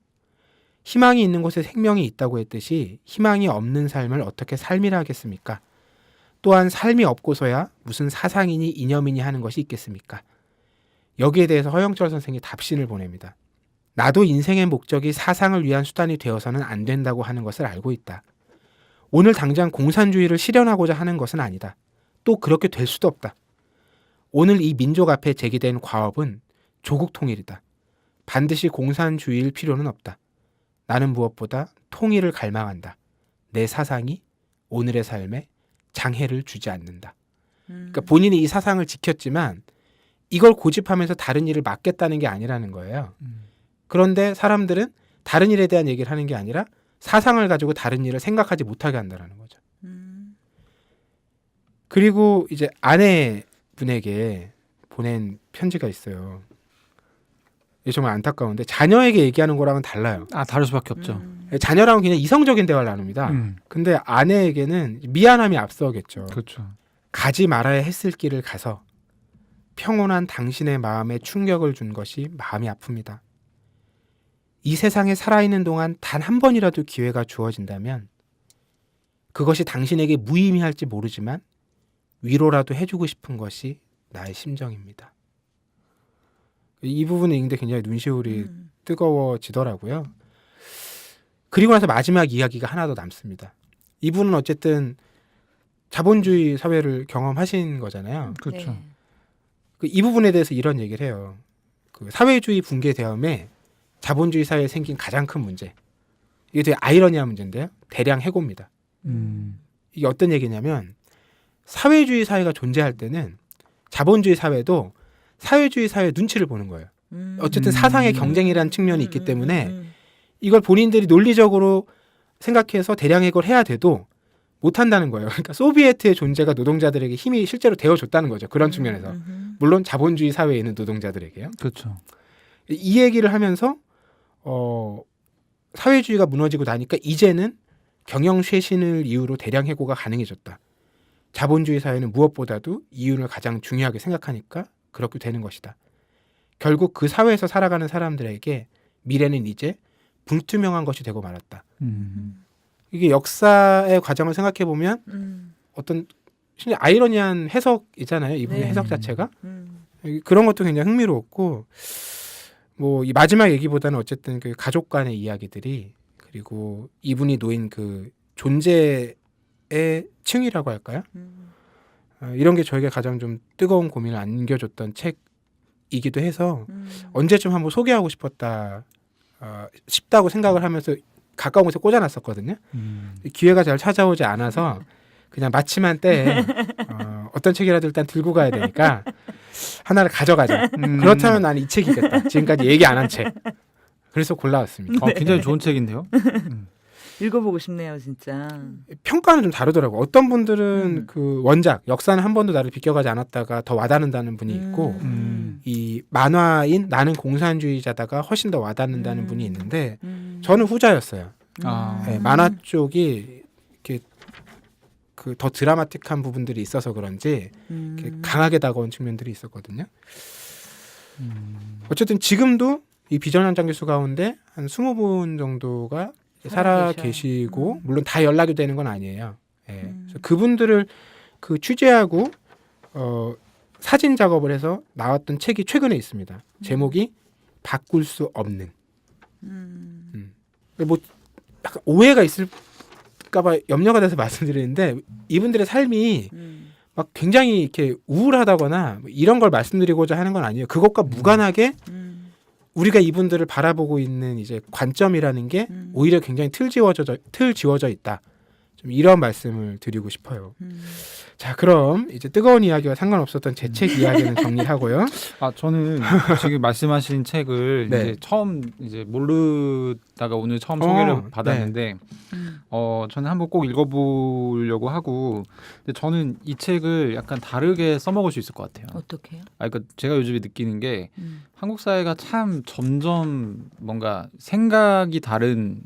희망이 있는 곳에 생명이 있다고 했듯이 희망이 없는 삶을 어떻게 삶이라 하겠습니까? 또한 삶이 없고서야 무슨 사상이니 이념이니 하는 것이 있겠습니까? 여기에 대해서 허영철 선생이 답신을 보냅니다. 나도 인생의 목적이 사상을 위한 수단이 되어서는 안 된다고 하는 것을 알고 있다. 오늘 당장 공산주의를 실현하고자 하는 것은 아니다. 또 그렇게 될 수도 없다. 오늘 이 민족 앞에 제기된 과업은 조국 통일이다. 반드시 공산주의일 필요는 없다. 나는 무엇보다 통일을 갈망한다. 내 사상이 오늘의 삶에 장애를 주지 않는다. 그러니까 본인이 이 사상을 지켰지만 이걸 고집하면서 다른 일을 맡겠다는 게 아니라는 거예요. 그런데 사람들은 다른 일에 대한 얘기를 하는 게 아니라 사상을 가지고 다른 일을 생각하지 못하게 한다는 거죠. 그리고 이제 아내분에게 보낸 편지가 있어요. 이게 정말 안타까운데 자녀에게 얘기하는 거랑은 달라요. 다를 수밖에 없죠. 자녀랑은 그냥 이성적인 대화를 나눕니다. 근데 아내에게는 미안함이 앞서겠죠. 그렇죠. 가지 말아야 했을 길을 가서 평온한 당신의 마음에 충격을 준 것이 마음이 아픕니다. 이 세상에 살아있는 동안 단 한 번이라도 기회가 주어진다면 그것이 당신에게 무의미할지 모르지만 위로라도 해주고 싶은 것이 나의 심정입니다. 이 부분을 읽는데 굉장히 눈시울이 뜨거워지더라고요. 그리고 나서 마지막 이야기가 하나 더 남습니다. 이분은 어쨌든 자본주의 사회를 경험하신 거잖아요. 그렇죠. 네. 이 부분에 대해서 이런 얘기를 해요. 그 사회주의 붕괴 다음에 자본주의 사회에 생긴 가장 큰 문제. 이게 되게 아이러니한 문제인데요. 대량 해고입니다. 이게 어떤 얘기냐면 사회주의 사회가 존재할 때는 자본주의 사회도 사회주의 사회의 눈치를 보는 거예요. 어쨌든 사상의 경쟁이라는 측면이 있기 때문에 이걸 본인들이 논리적으로 생각해서 대량 해고를 해야 돼도 못한다는 거예요. 그러니까 소비에트의 존재가 노동자들에게 힘이 실제로 되어줬다는 거죠. 그런 측면에서. 물론 자본주의 사회에 있는 노동자들에게요. 그렇죠. 이 얘기를 하면서 사회주의가 무너지고 나니까 이제는 경영쇄신을 이유로 대량 해고가 가능해졌다. 자본주의 사회는 무엇보다도 이윤을 가장 중요하게 생각하니까 그렇게 되는 것이다. 결국 그 사회에서 살아가는 사람들에게 미래는 이제 불투명한 것이 되고 말았다. 이게 역사의 과정을 생각해 보면 어떤 아이러니한 해석이잖아요. 이분의 네. 해석 자체가 그런 것도 굉장히 흥미로웠고, 뭐 이 마지막 얘기보다는 어쨌든 그 가족 간의 이야기들이 그리고 이분이 놓인 그 존재의 층이라고 할까요? 이런 게 저에게 가장 좀 뜨거운 고민을 안겨줬던 책이기도 해서 언제쯤 한번 소개하고 싶다고 생각을 하면서 가까운 곳에 꽂아놨었거든요. 기회가 잘 찾아오지 않아서 그냥 마침한 때에 어떤 책이라도 일단 들고 가야 되니까 하나를 가져가자. 그렇다면 나는 이 책이겠다. 지금까지 얘기 안 한 책. 그래서 골라왔습니다. 굉장히 좋은 책인데요. 읽어보고 싶네요, 진짜. 평가는 좀 다르더라고요. 어떤 분들은 그 원작, 역사는 한 번도 나를 비껴가지 않았다가 더 와닿는다는 분이 있고 이 만화인 나는 공산주의자다가 훨씬 더 와닿는다는 분이 있는데 저는 후자였어요. 네, 만화 쪽이 이렇게 그 더 드라마틱한 부분들이 있어서 그런지 이렇게 강하게 다가온 측면들이 있었거든요. 어쨌든 지금도 이 비전현장 교수 가운데 한 20분 정도가 살아 계시고 물론 다 연락이 되는 건 아니에요. 예. 그래서 그분들을 그 취재하고 사진 작업을 해서 나왔던 책이 최근에 있습니다. 제목이 바꿀 수 없는. 뭐 약간 오해가 있을까봐 염려가 돼서 말씀드리는데 이분들의 삶이 막 굉장히 이렇게 우울하다거나 뭐 이런 걸 말씀드리고자 하는 건 아니에요. 그것과 무관하게 우리가 이분들을 바라보고 있는 이제 관점이라는 게 오히려 굉장히 틀 지워져 있다. 좀 이런 말씀을 드리고 싶어요. 자, 그럼 이제 뜨거운 이야기와 상관없었던 제 책 이야기는 정리하고요. 저는 지금 말씀하신 책을 네. 이제 처음 이제 모르다가 오늘 처음 소개를 받았는데, 저는 한번 꼭 읽어보려고 하고, 근데 저는 이 책을 약간 다르게 써먹을 수 있을 것 같아요. 어떻게요? 그러니까 제가 요즘에 느끼는 게 한국 사회가 참 점점 뭔가 생각이 다른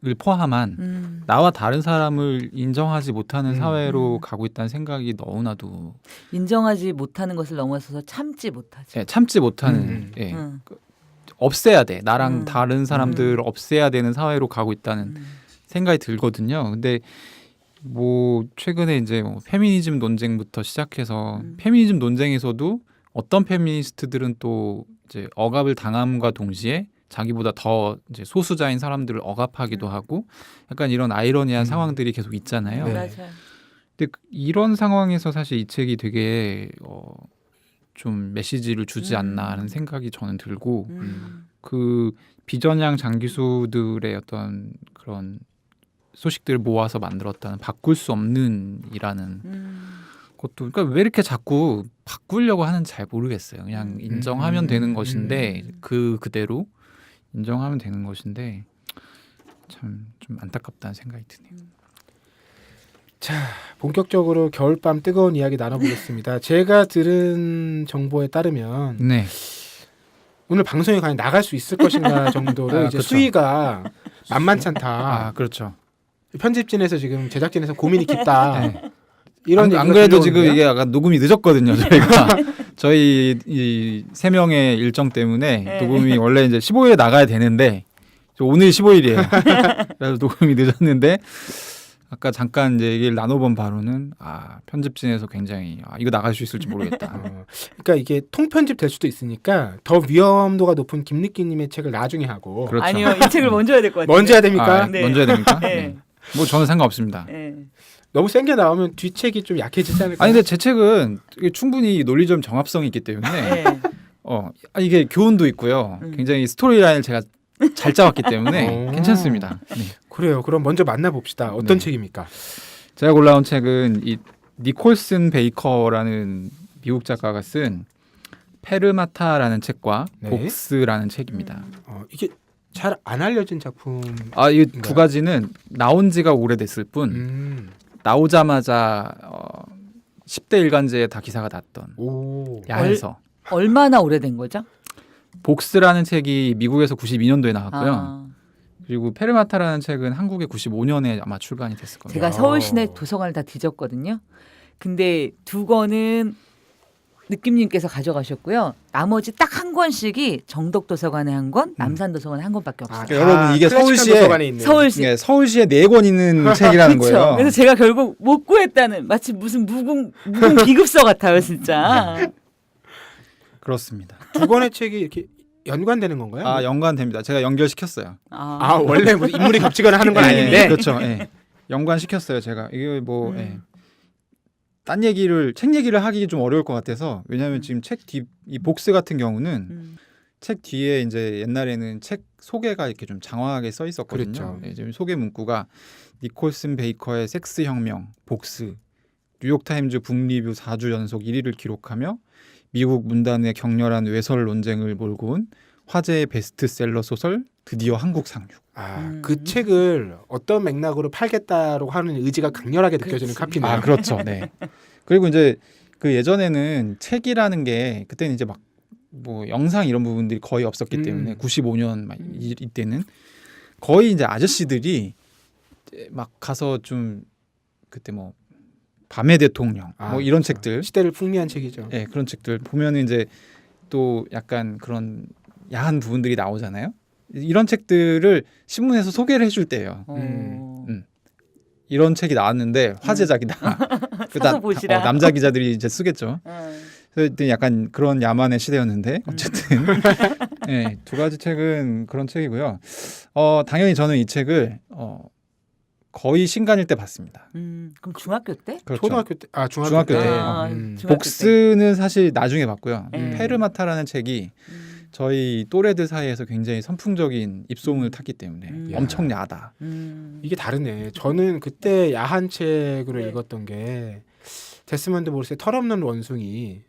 을 포함한 나와 다른 사람을 인정하지 못하는 사회로 가고 있다는 생각이 너무나도 인정하지 못하는 것을 넘어서서 참지 못하지. 참지 못하는 없애야 돼. 나랑 다른 사람들을 없애야 되는 사회로 가고 있다는 생각이 들거든요. 근데 뭐 최근에 이제 뭐 페미니즘 논쟁부터 시작해서 페미니즘 논쟁에서도 어떤 페미니스트들은 또 이제 억압을 당함과 동시에 자기보다 더 이제 소수자인 사람들을 억압하기도 하고 약간 이런 아이러니한 상황들이 계속 있잖아요. 네. 맞아요. 근데 이런 상황에서 사실 이 책이 되게 좀 메시지를 주지 않나 하는 생각이 저는 들고 그 비전향 장기수들의 어떤 그런 소식들을 모아서 만들었다는 바꿀 수 없는 이라는 것도 그러니까 왜 이렇게 자꾸 바꾸려고 하는지 잘 모르겠어요. 그냥 인정하면 되는 것인데 그대로 인정하면 되는 것인데 참 좀 안타깝다는 생각이 드네요. 자, 본격적으로 겨울밤 뜨거운 이야기 나눠보겠습니다. 제가 들은 정보에 따르면 네. 오늘 방송에 과연 나갈 수 있을 것인가 정도로 이제 그쵸. 수위가 만만치 않다. 아 그렇죠. 편집진에서 지금 제작진에서 고민이 깊다. 네. 이런 안 얘기가 그래도 지금 들려오는데요? 이게 약간 녹음이 늦었거든요. 저희가 저희 이 3명의 일정 때문에 네. 녹음이 원래 이제 15일에 나가야 되는데 오늘 15일이에요. 그래서 녹음이 늦었는데 아까 잠깐 이제 얘기를 나눠본 바로는 편집진에서 굉장히 이거 나갈 수 있을지 모르겠다. 그러니까 이게 통편집 될 수도 있으니까 더 위험도가 높은 김느끼님의 책을 나중에 하고 그렇죠. 아니요, 이 책을 먼저 해야 될 것 같아요. 먼저 해야 됩니까? 네. 먼저 해야 됩니까? 네. 네. 뭐 저는 상관없습니다. 네. 너무 센 게 나오면 뒤책이 좀 약해지지 않을까요? 아니 근데 제 책은 이게 충분히 논리적 정합성이 있기 때문에 네. 이게 교훈도 있고요. 굉장히 스토리라인을 제가 잘 짜왔기 때문에 오. 괜찮습니다. 네. 그래요. 그럼 먼저 만나봅시다. 어떤 네. 책입니까? 제가 골라온 책은 이 니콜슨 베이커라는 미국 작가가 쓴 페르마타라는 책과 네. 복스라는 책입니다. 이게 잘 안 알려진 작품. 이 두 가지는 나온 지가 오래됐을 뿐 나오자마자 10대 일간지에 다 기사가 났던 오. 야해서 얼마나 오래된 거죠? 복스라는 책이 미국에서 92년도에 나왔고요. 아, 그리고 페르마타라는 책은 한국에 95년에 아마 출간이 됐을 겁니다. 제가 서울 시내 도서관을 다 뒤졌거든요. 근데 두 권은 느낌님께서 가져가셨고요. 나머지 딱 한 권씩이 정덕도서관에 한 권, 남산도서관에 한 권밖에 없어요. 여러분, 이게 클래식한 서울시에 도서관에 있네요. 서울시. 네, 서울시에 4권 있는 책이라는 그쵸? 거예요. 그래서 제가 결국 못 구했다는 마치 무슨 무궁 비급서 같아요, 진짜. 그렇습니다. 두 권의 책이 이렇게 연관되는 건가요? 연관됩니다. 제가 연결시켰어요. 원래 뭐 인물이 겹치거나 하는 건 네, 아닌데. 그렇죠. 네. 연관시켰어요. 제가 이게 뭐 딴 책 얘기를 하기 좀 어려울 것 같아서 왜냐하면 지금 책 뒤 이 복스 같은 경우는 책 뒤에 이제 옛날에는 책 소개가 이렇게 좀 장황하게 써 있었거든요. 그렇죠. 네, 지금 소개 문구가 니콜슨 베이커의 섹스 혁명 복스 뉴욕타임즈 북리뷰 4주 연속 1위를 기록하며 미국 문단의 격렬한 외설 논쟁을 몰고 온 화제의 베스트셀러 소설 드디어 한국 상륙. 그 책을 어떤 맥락으로 팔겠다고 하는 의지가 강렬하게 느껴지는 카피네요. 그렇죠. 네. 그리고 이제 그 예전에는 책이라는 게 그때는 이제 막 뭐 영상 이런 부분들이 거의 없었기 때문에 95년 막 이때는 거의 이제 아저씨들이 막 가서 좀 그때 뭐 밤의 대통령 뭐 이런 책들 시대를 풍미한 책이죠. 네, 그런 책들 보면은 이제 또 약간 그런 야한 부분들이 나오잖아요. 이런 책들을 신문에서 소개를 해줄 때예요. 이런 책이 나왔는데 화제작이다. 사서 보시라. 남자 기자들이 이제 쓰겠죠. 그래서 약간 그런 야만의 시대였는데 어쨌든 네, 두 가지 책은 그런 책이고요. 당연히 저는 이 책을 거의 신간일 때 봤습니다. 그럼 중학교 때? 그렇죠. 초등학교 때, 중학교 때. 중학교 복스는 사실 나중에 봤고요. 네. 페르마타라는 책이 저희 또래들 사이에서 굉장히 선풍적인 입소문을 탔기 때문에 엄청 야하다. 이게 다르네. 저는 그때 야한 책으로 읽었던 게 데스먼드 모리스의 털없는 원숭이.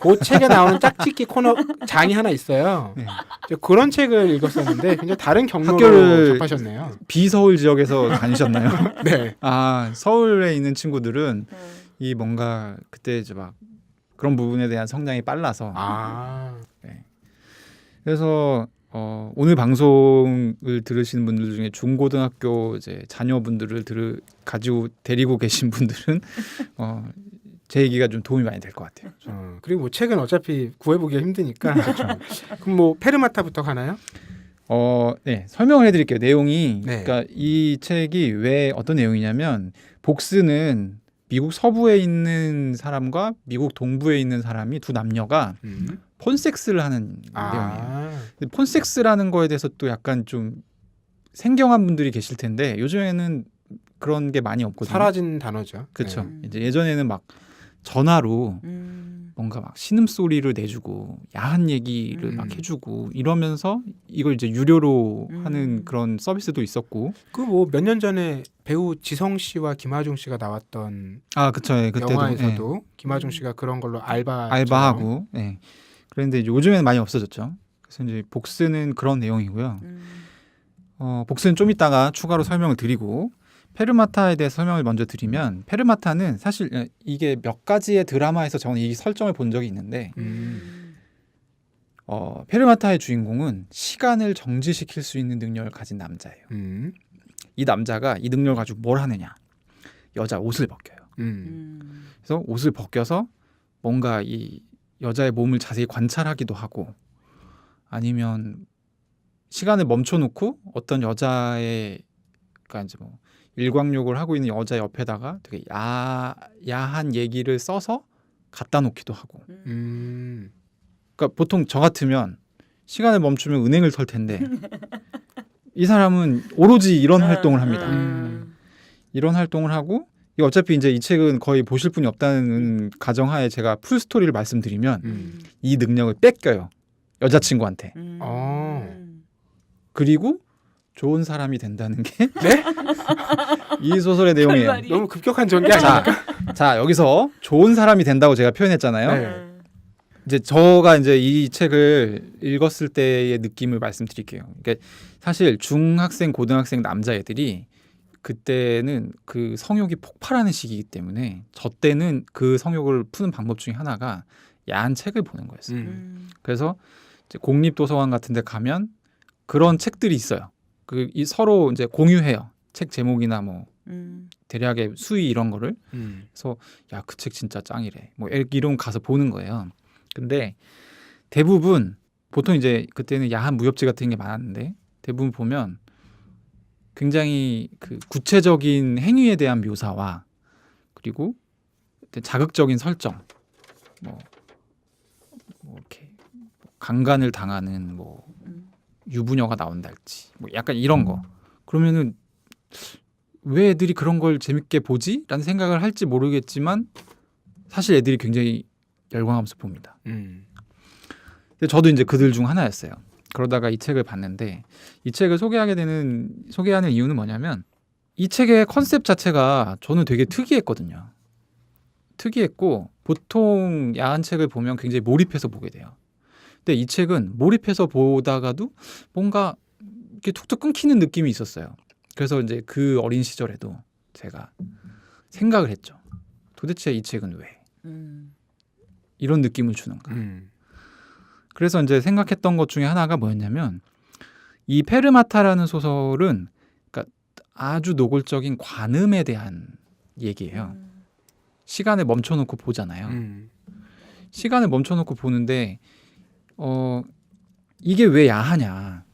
그 책에 나오는 짝짓기 코너 장이 하나 있어요. 네. 그런 책을 읽었었는데 굉장히 다른 경로로 학교를 접하셨네요. 비서울 지역에서 다니셨나요? 네. 서울에 있는 친구들은 이 뭔가 그때 이제 막 그런 부분에 대한 성장이 빨라서 네. 그래서 오늘 방송을 들으시는 분들 중에 중고등학교 이제 자녀분들을 데리고 계신 분들은 제 얘기가 좀 도움이 많이 될 것 같아요. 그리고 뭐 책은 어차피 구해보기가 힘드니까. 그럼 뭐 페르마타부터 가나요? 네, 설명을 해드릴게요. 내용이 네. 그러니까 이 책이 왜 어떤 내용이냐면 복스는 미국 서부에 있는 사람과 미국 동부에 있는 사람이 두 남녀가 폰섹스를 하는 내용이에요. 아, 근데 폰섹스라는 거에 대해서 또 약간 좀 생경한 분들이 계실 텐데 요즘에는 그런 게 많이 없거든요. 사라진 단어죠. 그렇죠. 네. 이제 예전에는 막 전화로 음. 뭔가 막 신음소리를 내주고 야한 얘기를 막 해주고 이러면서 이걸 이제 유료로 하는 그런 서비스도 있었고. 그 뭐 몇 년 전에 배우 지성 씨와 김하중 씨가 나왔던 아, 그쵸. 예, 그때도 영화에서도 예, 김하중 씨가 그런 걸로 알바하고. 예. 그런데 이제 요즘에는 많이 없어졌죠. 그래서 이제 복스는 그런 내용이고요. 복스는 좀 이따가 추가로 설명을 드리고 페르마타에 대해서 설명을 먼저 드리면 페르마타는 사실 이게 몇 가지의 드라마에서 저는 이 설정을 본 적이 있는데 페르마타의 주인공은 시간을 정지시킬 수 있는 능력을 가진 남자예요. 이 남자가 이 능력을 가지고 뭘 하느냐? 여자 옷을 벗겨요. 그래서 옷을 벗겨서 뭔가 이 여자의 몸을 자세히 관찰하기도 하고 아니면 시간을 멈춰놓고 어떤 여자의 그러니까 이제 뭐 일광욕을 하고 있는 여자 옆에다가 되게 야한 얘기를 써서 갖다 놓기도 하고. 그러니까 보통 저 같으면 시간을 멈추면 은행을 털 텐데 이 사람은 오로지 이런 활동을 합니다. 이런 활동을 하고 어차피 이제 이 책은 거의 보실 분이 없다는 가정하에 제가 풀 스토리를 말씀드리면 이 능력을 뺏겨요. 여자친구한테. 그리고 좋은 사람이 된다는 게 이 소설의 내용이에요. 결말이. 너무 급격한 전개 아닙니까? 자, 여기서 좋은 사람이 된다고 제가 표현했잖아요. 네. 이제 저가 이제 이 책을 읽었을 때의 느낌을 말씀드릴게요. 그러니까 사실 중학생, 고등학생 남자애들이 그때는 그 성욕이 폭발하는 시기이기 때문에 저 때는 그 성욕을 푸는 방법 중에 하나가 야한 책을 보는 거였어요. 그래서 이제 공립도서관 같은 데 가면 그런 책들이 있어요. 서로 이제 공유해요. 책 제목이나 뭐 대략의 수위 이런 거를. 그래서 야, 그 책 진짜 짱이래. 뭐 이런 가서 보는 거예요. 근데 대부분 보통 이제 그때는 야한 무협지 같은 게 많았는데 대부분 보면 굉장히 그 구체적인 행위에 대한 묘사와 그리고 자극적인 설정, 뭐 이렇게 강간을 당하는 뭐 유부녀가 나온달지 뭐 약간 이런 거. 그러면은 왜 애들이 그런 걸 재밌게 보지? 라는 생각을 할지 모르겠지만 사실 애들이 굉장히 열광하면서 봅니다. 근데 저도 이제 그들 중 하나였어요. 그러다가 이 책을 봤는데 이 책을 소개하는 이유는 뭐냐면 이 책의 컨셉 자체가 저는 되게 특이했거든요. 특이했고 보통 야한 책을 보면 굉장히 몰입해서 보게 돼요. 근데 이 책은 몰입해서 보다가도 뭔가 이렇게 툭툭 끊기는 느낌이 있었어요. 그래서 이제 그 어린 시절에도 제가 생각을 했죠. 도대체 이 책은 왜 이런 느낌을 주는가? 그래서 이제 생각했던 것 중에 하나가 뭐였냐면 이 페르마타라는 소설은 그러니까 아주 노골적인 관음에 대한 얘기예요. 시간을 멈춰놓고 보잖아요. 시간을 멈춰놓고 보는데 이게 왜 야하냐?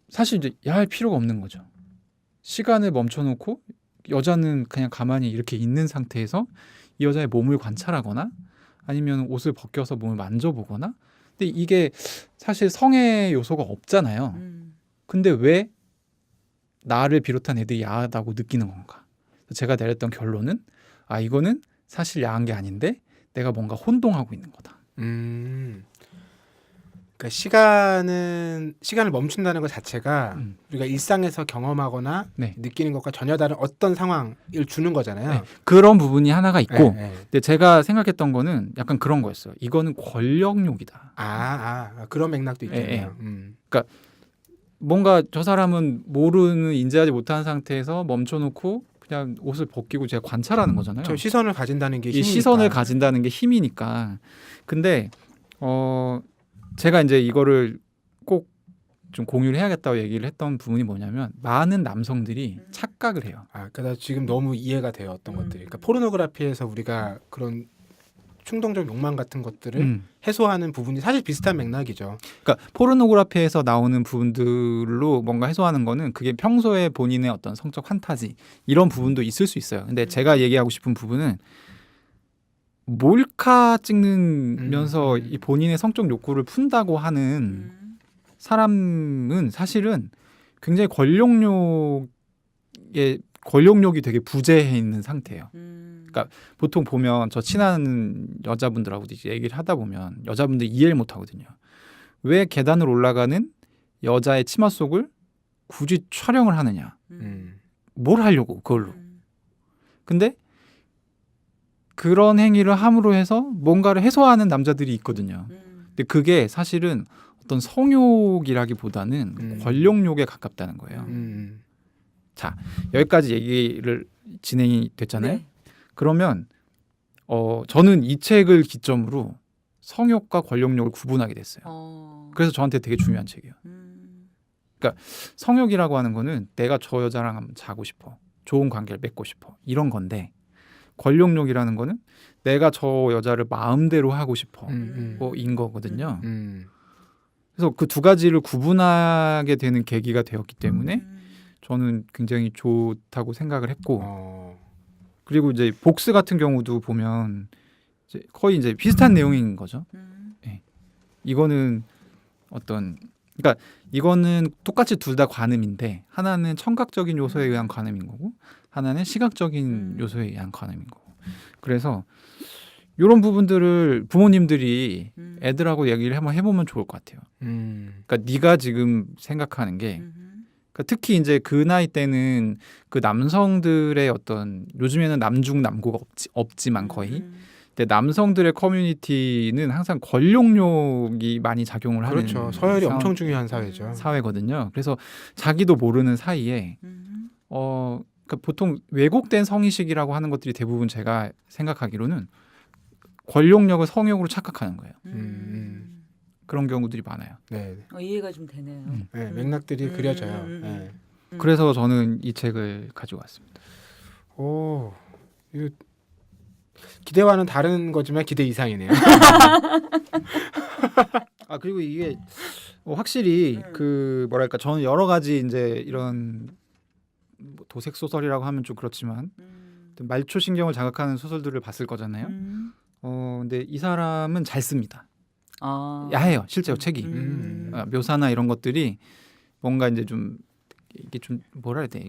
사실 이제 야할 필요가 없는 거죠. 시간을 멈춰놓고 여자는 그냥 가만히 이렇게 있는 상태에서 이 여자의 몸을 관찰하거나 아니면 옷을 벗겨서 몸을 만져보거나. 근데 이게 사실 성의 요소가 없잖아요. 근데 왜 나를 비롯한 애들이 야하다고 느끼는 건가? 제가 내렸던 결론은 이거는 사실 야한 게 아닌데 내가 뭔가 혼동하고 있는 거다. 그러니까 시간을 멈춘다는 것 자체가 우리가 일상에서 경험하거나 네. 느끼는 것과 전혀 다른 어떤 상황을 주는 거잖아요. 네, 그런 부분이 하나가 있고 네. 근데 제가 생각했던 거는 약간 그런 거였어요. 이거는 권력욕이다. 그런 맥락도 있겠네요. 뭔가 저 사람은 모르는 인지하지 못한 상태에서 멈춰놓고 그냥 옷을 벗기고 제가 관찰하는 거잖아요. 저 시선을 가진다는 게 이 힘이니까. 시선을 가진다는 게 힘이니까. 근데 제가 이제 이거를 꼭 좀 공유를 해야겠다고 얘기를 했던 부분이 뭐냐면 많은 남성들이 착각을 해요. 그러니까 지금 너무 이해가 돼요. 어떤 것들이. 그러니까 포르노그래피에서 우리가 그런 충동적 욕망 같은 것들을 해소하는 부분이 사실 비슷한 맥락이죠. 그러니까 포르노그래피에서 나오는 부분들로 뭔가 해소하는 거는 그게 평소에 본인의 어떤 성적 판타지 이런 부분도 있을 수 있어요. 근데 제가 얘기하고 싶은 부분은 몰카 찍으면서 음. 이 본인의 성적 욕구를 푼다고 하는 사람은 사실은 굉장히 권력욕이 되게 부재해 있는 상태예요. 그러니까 보통 보면 저 친한 여자분들하고 이제 얘기를 하다 보면 여자분들이 이해를 못 하거든요. 왜 계단을 올라가는 여자의 치마 속을 굳이 촬영을 하느냐. 뭘 하려고 그걸로. 근데 그런 행위를 함으로 해서 뭔가를 해소하는 남자들이 있거든요. 근데 그게 사실은 어떤 성욕이라기보다는 권력욕에 가깝다는 거예요. 자, 여기까지 얘기를 진행이 됐잖아요. 네. 그러면 저는 이 책을 기점으로 성욕과 권력욕을 구분하게 됐어요. 그래서 저한테 되게 중요한 책이에요. 성욕이라고 하는 거는 내가 저 여자랑 한번 자고 싶어. 좋은 관계를 맺고 싶어. 이런 건데 권력욕이라는 거는 내가 저 여자를 마음대로 하고 싶어. 인 거거든요. 그래서 그 두 가지를 구분하게 되는 계기가 되었기 때문에 저는 굉장히 좋다고 생각을 했고 그리고 이제 복스 같은 경우도 보면 이제 거의 이제 비슷한 내용인 거죠. 네. 이거는 그러니까 이거는 똑같이 둘 다 관음인데 하나는 청각적인 요소에 의한 관음인 거고 하나는 시각적인 요소에 의한 관음인 거고. 그래서 이런 부분들을 부모님들이 애들하고 얘기를 한번 해보면 좋을 것 같아요. 그러니까 네가 지금 생각하는 게 그러니까 특히 이제 그 나이 때는 그 남성들의 어떤 요즘에는 남중 남고가 없지만 거의 근데 남성들의 커뮤니티는 항상 권력욕이 많이 작용을 하는 그렇죠. 서열이 엄청 중요한 사회죠. 사회거든요. 그래서 자기도 모르는 사이에 그러니까 보통 왜곡된 성의식이라고 하는 것들이 대부분 제가 생각하기로는 권력력을 성욕으로 착각하는 거예요. 그런 경우들이 많아요. 네. 이해가 좀 되네요. 네, 맥락들이 그려져요. 네. 그래서 저는 이 책을 가지고 왔습니다. 오, 이거 기대와는 다른 거지만 기대 이상이네요. 그리고 이게 확실히 그 뭐랄까 저는 여러 가지 이제 이런 도색 소설이라고 하면 좀 그렇지만 말초 신경을 자극하는 소설들을 봤을 거잖아요. 근데 이 사람은 잘 씁니다. 야해요, 실제로 책이. 묘사나 이런 것들이 뭔가 이제 좀 이게 좀 뭐라 해야 돼?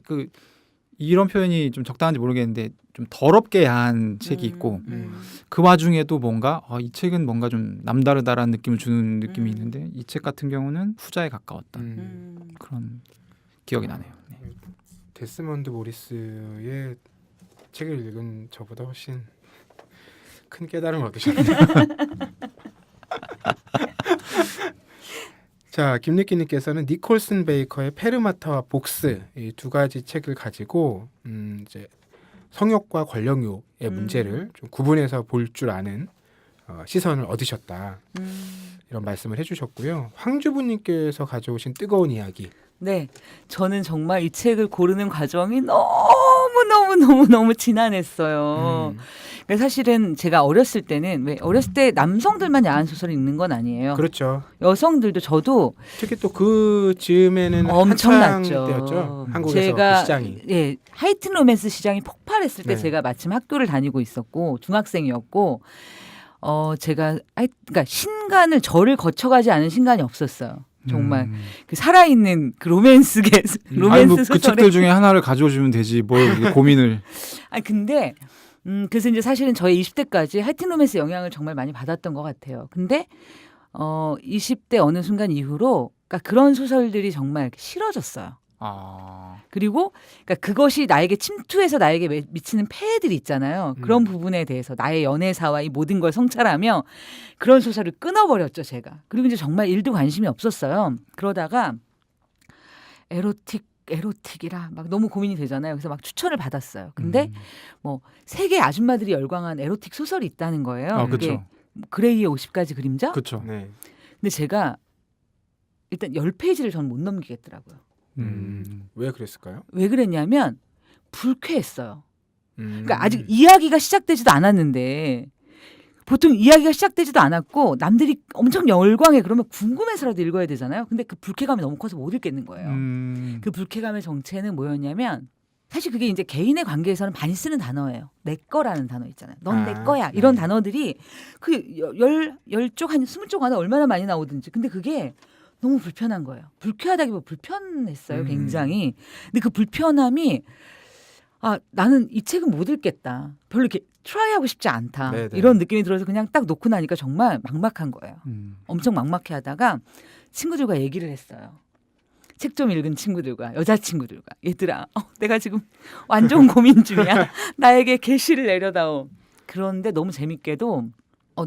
이런 표현이 좀 적당한지 모르겠는데 좀 더럽게 야한 책이 있고 그 와중에도 뭔가 이 책은 뭔가 좀 남다르다라는 느낌을 주는 느낌이 있는데 이 책 같은 경우는 후자에 가까웠던 그런 기억이 나네요. 네. 데스먼드 모리스의 책을 읽은 저보다 훨씬 큰 깨달음을 얻으셨네요. 자, 김니키님께서는 니콜슨 베이커의 페르마타와 복스 이 두 가지 책을 가지고 이제 성욕과 권력욕의 문제를 좀 구분해서 볼 줄 아는 시선을 얻으셨다. 이런 말씀을 해주셨고요. 황주부님께서 가져오신 뜨거운 이야기. 네, 저는 정말 이 책을 고르는 과정이 너무 지난했어요. 그러니까 사실은 제가 어렸을 때는 어렸을 때 남성들만 야한 소설을 읽는 건 아니에요. 그렇죠. 여성들도 저도 특히 또 그 즈음에는 엄청났죠. 때였죠. 한국에서 제가 그 시장이. 하이튼 로맨스 시장이 폭발했을 때 네. 제가 마침 학교를 다니고 있었고 중학생이었고 제가 그러니까 저를 거쳐가지 않은 신간이 없었어요. 정말 그 살아있는 그 로맨스 그 소설에 책들 중에 하나를 가져오시면 되지 뭘 고민을. 근데 그래서 이제 사실은 저희 20대까지 하이튼 로맨스 영향을 정말 많이 받았던 것 같아요. 근데 20대 어느 순간 이후로 그러니까 그런 소설들이 정말 싫어졌어요. 그리고 그러니까 그것이 나에게 침투해서 나에게 미치는 폐해들이 있잖아요. 그런 부분에 대해서 나의 연애사와 이 모든 걸 성찰하며 그런 소설을 끊어버렸죠, 제가. 그리고 이제 정말 일도 관심이 없었어요. 그러다가 에로틱이라 막 너무 고민이 되잖아요. 그래서 막 추천을 받았어요. 근데 뭐 세계 아줌마들이 열광한 에로틱 소설이 있다는 거예요. 그렇죠. 그레이의 50가지 그림자? 그렇죠. 네. 근데 제가 일단 10페이지를 전 못 넘기겠더라고요. 왜 그랬을까요? 왜 그랬냐면 불쾌했어요. 그러니까 아직 음. 이야기가 시작되지도 않았는데 보통 이야기가 시작되지도 않았고 남들이 엄청 열광해 그러면 궁금해서라도 읽어야 되잖아요. 근데 그 불쾌감이 너무 커서 못 읽겠는 거예요. 그 불쾌감의 정체는 뭐였냐면 사실 그게 이제 개인의 관계에서는 많이 쓰는 단어예요. 내 거라는 단어 있잖아요. 넌 내 아, 거야. 이런 단어들이 그 10쪽 한 20쪽 안에 얼마나 많이 나오든지. 근데 그게 너무 불편한 거예요. 불쾌하다기보다 불편했어요. 굉장히. 근데 그 불편함이 나는 이 책은 못 읽겠다. 별로 이렇게 트라이하고 싶지 않다. 네네. 이런 느낌이 들어서 그냥 딱 놓고 나니까 정말 막막한 거예요. 엄청 막막해 하다가 친구들과 얘기를 했어요. 책 좀 읽은 친구들과 여자친구들과 얘들아 내가 지금 완전 고민 중이야. 나에게 계시를 내려다오. 그런데 너무 재밌게도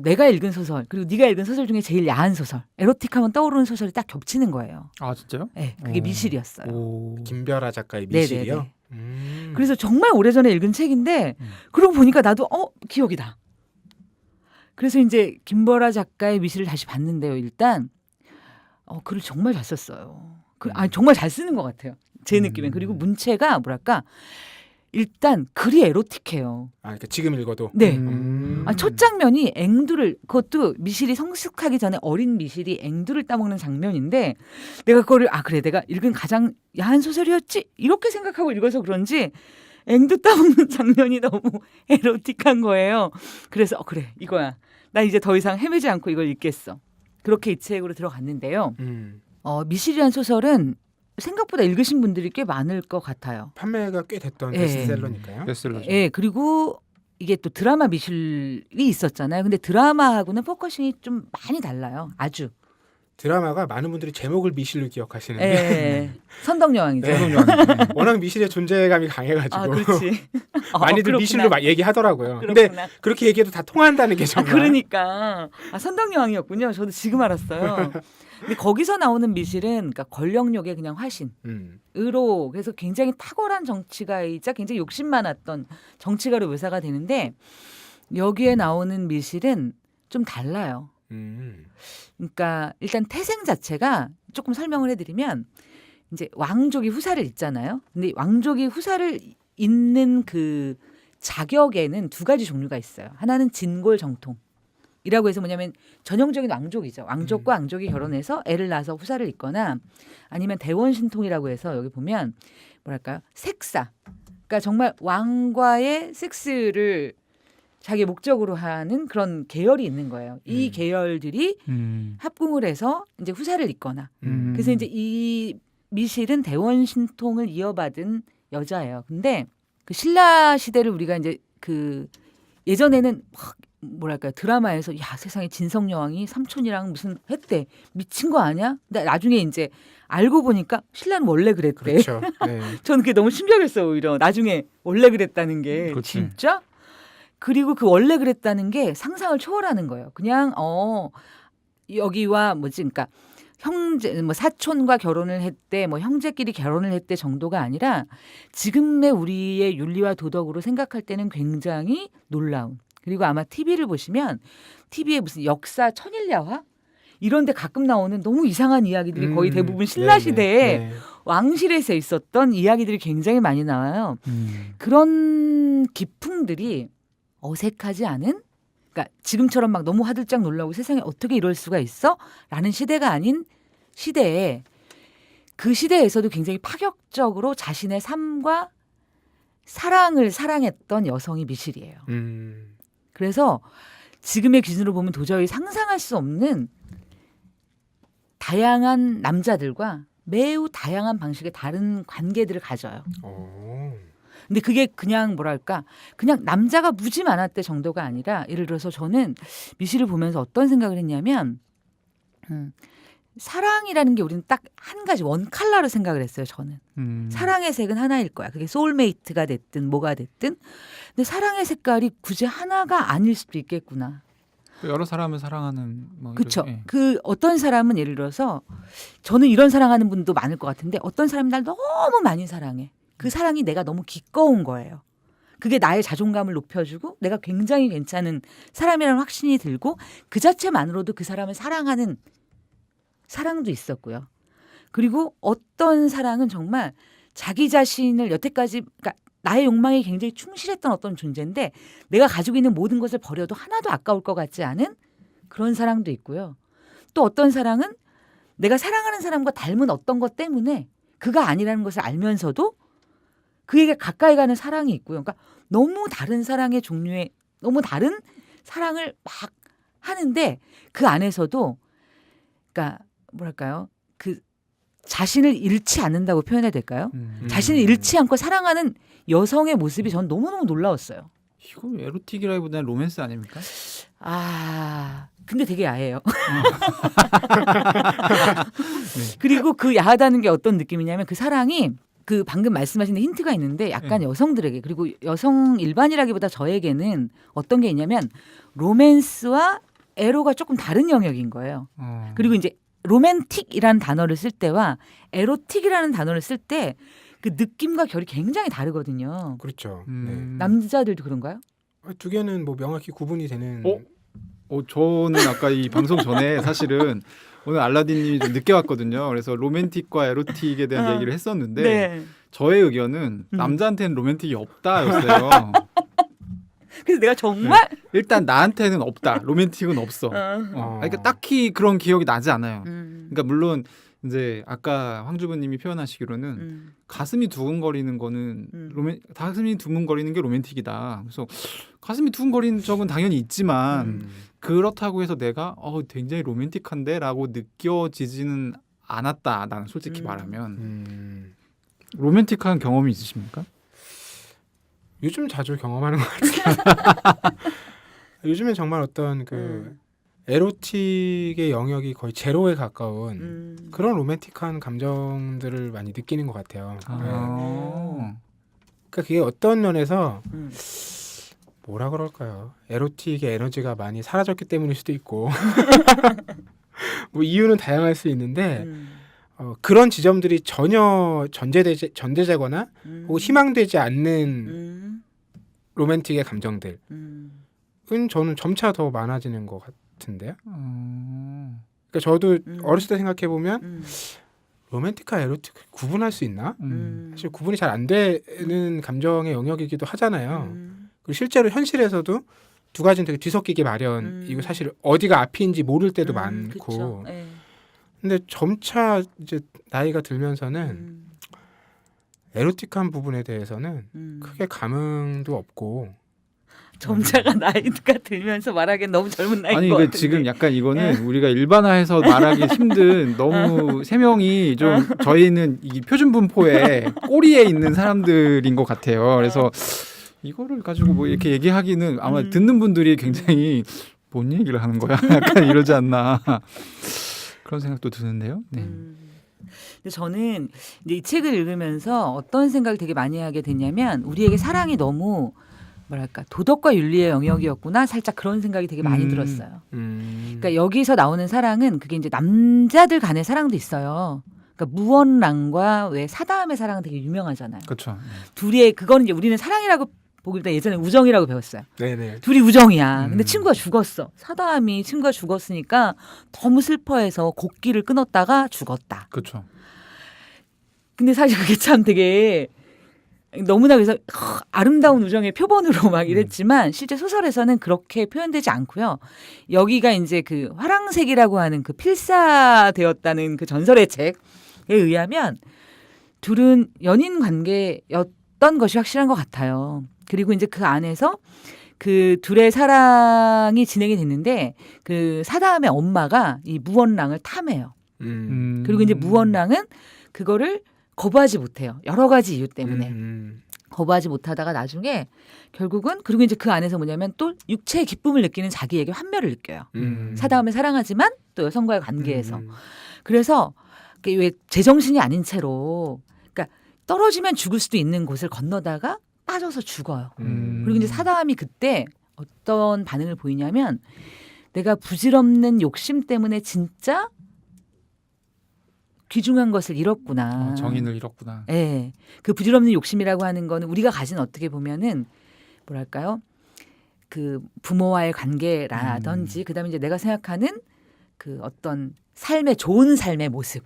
내가 읽은 소설 그리고 네가 읽은 소설 중에 제일 야한 소설 에로틱하면 떠오르는 소설이 딱 겹치는 거예요. 아 진짜요? 네, 그게 미실이었어요. 오. 김별아 작가의 미실이요. 네네네. 그래서 정말 오래전에 읽은 책인데 그러고 보니까 나도 기억이다. 그래서 이제 김별아 작가의 미실을 다시 봤는데요. 일단 글을 정말 잘 썼어요. 정말 잘 쓰는 것 같아요. 제 느낌엔. 그리고 문체가 뭐랄까 일단 글이 에로틱해요. 그러니까 지금 읽어도. 네. 첫 장면이 앵두를 그것도 미실이 성숙하기 전에 어린 미실이 앵두를 따먹는 장면인데 내가 그거를 그래 내가 읽은 가장 야한 소설이었지 이렇게 생각하고 읽어서 그런지 앵두 따먹는 장면이 너무 에로틱한 거예요. 그래서 그래 이거야. 나 이제 더 이상 헤매지 않고 이걸 읽겠어. 그렇게 이 책으로 들어갔는데요. 미실이라는 소설은 생각보다 읽으신 분들이 꽤 많을 것 같아요. 판매가 꽤 됐던 예. 베스트셀러니까요. 베스트셀러죠. 예, 그리고 이게 또 드라마 미실이 있었잖아요. 근데 드라마하고는 포커싱이 좀 많이 달라요. 아주. 드라마가 많은 분들이 제목을 미실로 기억하시는데 예. 선덕여왕이죠. 네. 워낙 미실의 존재감이 강해가지고 그렇지. 많이들 그렇구나. 미실로 막 얘기하더라고요. 그렇구나. 근데 그렇게 얘기해도 다 통한다는 게 정말. 그러니까 선덕여왕이었군요. 저도 지금 알았어요. 근데 거기서 나오는 미실은 그러니까 권력욕의 그냥 화신으로 그래서 굉장히 탁월한 정치가이자 굉장히 욕심 많았던 정치가로 묘사가 되는데 여기에 나오는 미실은 좀 달라요. 그러니까 일단 태생 자체가 조금 설명을 해드리면 이제 왕족이 후사를 잇잖아요. 근데 왕족이 후사를 잇는 그 자격에는 두 가지 종류가 있어요. 하나는 진골정통. 이라고 해서 뭐냐면 전형적인 왕족이죠. 왕족과 왕족이 결혼해서 애를 낳아서 후사를 잇거나 아니면 대원신통이라고 해서 여기 보면 뭐랄까요? 섹사. 그러니까 정말 왕과의 섹스를 자기 목적으로 하는 그런 계열이 있는 거예요. 이 계열들이 합궁을 해서 이제 후사를 잇거나. 그래서 이제 이 미실은 대원신통을 이어받은 여자예요. 근데 그 신라 시대를 우리가 이제 그 예전에는 막 뭐랄까요 드라마에서 세상에 진성여왕이 삼촌이랑 무슨 했대 미친 거 아니야? 근데 나중에 이제 알고 보니까 신라는 원래 그랬대. 그렇죠. 네. 저는 그게 너무 신기했어요. 오히려 나중에 원래 그랬다는 게 그렇지. 진짜. 그리고 그 원래 그랬다는 게 상상을 초월하는 거예요. 그냥 여기와 그러니까 형제 사촌과 결혼을 했대 형제끼리 결혼을 했대 정도가 아니라 지금의 우리의 윤리와 도덕으로 생각할 때는 굉장히 놀라운. 그리고 아마 TV를 보시면 TV에 무슨 역사 천일야화 이런 데 가끔 나오는 너무 이상한 이야기들이 거의 대부분 신라 시대에 왕실에서 있었던 이야기들이 굉장히 많이 나와요. 그런 기풍들이 어색하지 않은 그러니까 지금처럼 막 너무 화들짝 놀라고 세상에 어떻게 이럴 수가 있어? 라는 시대가 아닌 시대에 그 시대에서도 굉장히 파격적으로 자신의 삶과 사랑을 사랑했던 여성이 미실이에요. 그래서 지금의 기준으로 보면 도저히 상상할 수 없는 다양한 남자들과 매우 다양한 방식의 다른 관계들을 가져요. 근데 그게 그냥 뭐랄까 그냥 남자가 무지 많았대 정도가 아니라 예를 들어서 저는 미실을 보면서 어떤 생각을 했냐면 사랑이라는 게 우리는 딱 한 가지 원 컬러로 생각을 했어요. 저는 사랑의 색은 하나일 거야. 그게 소울메이트가 됐든 뭐가 됐든 근데 사랑의 색깔이 굳이 하나가 아닐 수도 있겠구나. 여러 사람을 사랑하는 그렇죠. 그 어떤 사람은 예를 들어서 저는 이런 사랑하는 분도 많을 것 같은데 어떤 사람이 날 너무 많이 사랑해. 그 사랑이 내가 너무 기꺼운 거예요. 그게 나의 자존감을 높여주고 내가 굉장히 괜찮은 사람이라는 확신이 들고 그 자체만으로도 그 사람을 사랑하는 사랑도 있었고요. 그리고 어떤 사랑은 정말 자기 자신을 여태까지 그러니까 나의 욕망에 굉장히 충실했던 어떤 존재인데 내가 가지고 있는 모든 것을 버려도 하나도 아까울 것 같지 않은 그런 사랑도 있고요. 또 어떤 사랑은 내가 사랑하는 사람과 닮은 어떤 것 때문에 그가 아니라는 것을 알면서도 그에게 가까이 가는 사랑이 있고요. 그러니까 너무 다른 사랑의 종류의 너무 다른 사랑을 막 하는데 그 안에서도 그러니까 뭐랄까요? 그 자신을 잃지 않는다고 표현해야 될까요? 자신을 잃지 않고 사랑하는 여성의 모습이 전 너무너무 놀라웠어요. 이거 에로틱이라기보다는 로맨스 아닙니까? 아, 근데 되게 야해요. 그리고 그 야하다는 게 어떤 느낌이냐면 그 사랑이 그 방금 말씀하신 힌트가 있는데 약간 여성들에게 그리고 여성 일반이라기보다 저에게는 어떤 게 있냐면 로맨스와 에로가 조금 다른 영역인 거예요. 그리고 이제 로맨틱이라는 단어를 쓸 때와 에로틱이라는 단어를 쓸 때 그 느낌과 결이 굉장히 다르거든요. 그렇죠. 남자들도 그런가요? 두 개는 뭐 명확히 구분이 되는. 저는 아까 이 방송 전에 사실은 오늘 알라딘님이 좀 늦게 왔거든요. 그래서 로맨틱과 에로틱에 대한 얘기를 했었는데 네. 저의 의견은 남자한테는 로맨틱이 없다였어요. 그래서 내가 정말 일단 나한테는 없다. 로맨틱은 없어. 그러니까 딱히 그런 기억이 나지 않아요. 그러니까 물론 이제 아까 황주부님이 표현하시기로는 가슴이 두근거리는 거는 가슴이 두근거리는 게 로맨틱이다. 그래서 가슴이 두근거리는 적은 당연히 있지만 그렇다고 해서 내가 굉장히 로맨틱한데라고 느껴지지는 않았다. 나는 솔직히 말하면 로맨틱한 경험이 있으십니까? 요즘 자주 경험하는 것 같아요. 요즘엔 정말 어떤 그 에로틱의 영역이 거의 제로에 가까운 그런 로맨틱한 감정들을 많이 느끼는 것 같아요. 그러니까 그게 어떤 면에서 뭐라 그럴까요? 에로틱의 에너지가 많이 사라졌기 때문일 수도 있고 뭐 이유는 다양할 수 있는데 그런 지점들이 전혀 전제되거나 혹은 희망되지 않는 로맨틱의 감정들은 저는 점차 더 많아지는 것 같은데요. 그러니까 저도 어렸을 때 생각해 보면 로맨틱과 에로틱 구분할 수 있나? 사실 구분이 잘 안 되는 감정의 영역이기도 하잖아요. 그리고 실제로 현실에서도 두 가지는 되게 뒤섞이기 마련이고 사실 어디가 앞인지 모를 때도 많고. 근데 점차 이제 나이가 들면서는 에로틱한 부분에 대해서는 크게 감흥도 없고. 점차가 나이가 들면서 말하기엔 너무 젊은 나이인 아니 것 같은데. 지금 약간 이거는 우리가 일반화해서 말하기 힘든 너무 세 명이 좀 저희는 이 표준 분포의 꼬리에 있는 사람들인 것 같아요. 그래서 이거를 가지고 뭐 이렇게 얘기하기는 아마 듣는 분들이 굉장히 뭔 얘기를 하는 거야? 약간 이러지 않나 그런 생각도 드는데요. 네. 근데 저는 이제 이 책을 읽으면서 어떤 생각을 되게 많이 하게 됐냐면 우리에게 사랑이 너무 뭐랄까 도덕과 윤리의 영역이었구나 살짝 그런 생각이 되게 많이 들었어요. 그러니까 여기서 나오는 사랑은 그게 이제 남자들 간의 사랑도 있어요. 그러니까 무언랑과 왜 사다음의 사랑은 되게 유명하잖아요. 그렇죠. 둘이의 그거는 이제 우리는 사랑이라고 보기보다 예전에 우정이라고 배웠어요. 네네. 둘이 우정이야. 근데 친구가 죽었어. 사다음이 친구가 죽었으니까 너무 슬퍼해서 곡기를 끊었다가 죽었다. 그렇죠. 근데 사실 그게 참 되게 너무나 그래서 아름다운 우정의 표본으로 막 이랬지만 실제 소설에서는 그렇게 표현되지 않고요. 여기가 이제 그 화랑색이라고 하는 그 필사되었다는 그 전설의 책에 의하면 둘은 연인 관계였던 것이 확실한 것 같아요. 그리고 이제 그 안에서 그 둘의 사랑이 진행이 됐는데 그 사다음의 엄마가 이 무언랑을 탐해요. 그리고 이제 무언랑은 그거를 거부하지 못해요. 여러 가지 이유 때문에. 거부하지 못하다가 나중에 결국은 그리고 이제 그 안에서 뭐냐면 또 육체의 기쁨을 느끼는 자기에게 환멸을 느껴요. 사다음에 사랑하지만 또 여성과의 관계에서. 그래서 왜 제정신이 아닌 채로 그러니까 떨어지면 죽을 수도 있는 곳을 건너다가 빠져서 죽어요. 그리고 이제 사다음이 그때 어떤 반응을 보이냐면 내가 부질없는 욕심 때문에 진짜 귀중한 것을 잃었구나. 정인을 잃었구나. 네. 그 부질없는 욕심이라고 하는 거는 우리가 가진 어떻게 보면은 뭐랄까요? 그 부모와의 관계라든지 그다음에 이제 내가 생각하는 그 어떤 좋은 삶의 모습.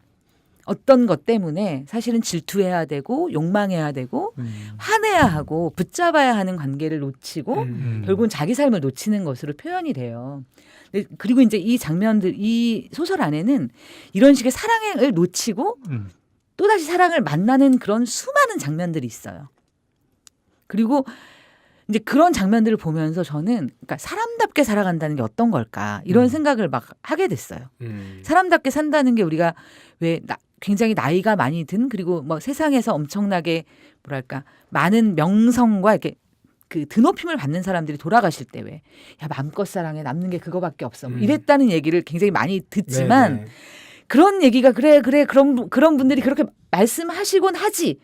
어떤 것 때문에 사실은 질투해야 되고 욕망해야 되고 화내야 하고 붙잡아야 하는 관계를 놓치고 결국은 자기 삶을 놓치는 것으로 표현이 돼요. 그리고 이제 이 장면들, 이 소설 안에는 이런 식의 사랑을 놓치고 또다시 사랑을 만나는 그런 수많은 장면들이 있어요. 그리고 이제 그런 장면들을 보면서 저는 그러니까 사람답게 살아간다는 게 어떤 걸까 이런 생각을 막 하게 됐어요. 사람답게 산다는 게 우리가 왜 굉장히 나이가 많이 든 그리고 뭐 세상에서 엄청나게 뭐랄까 많은 명성과 이렇게 그 드높임을 받는 사람들이 돌아가실 때 왜 야 마음껏 사랑해 남는 게 그거밖에 없어 뭐 이랬다는 얘기를 굉장히 많이 듣지만 네네. 그런 얘기가 그래 그런 분들이 그렇게 말씀하시곤 하지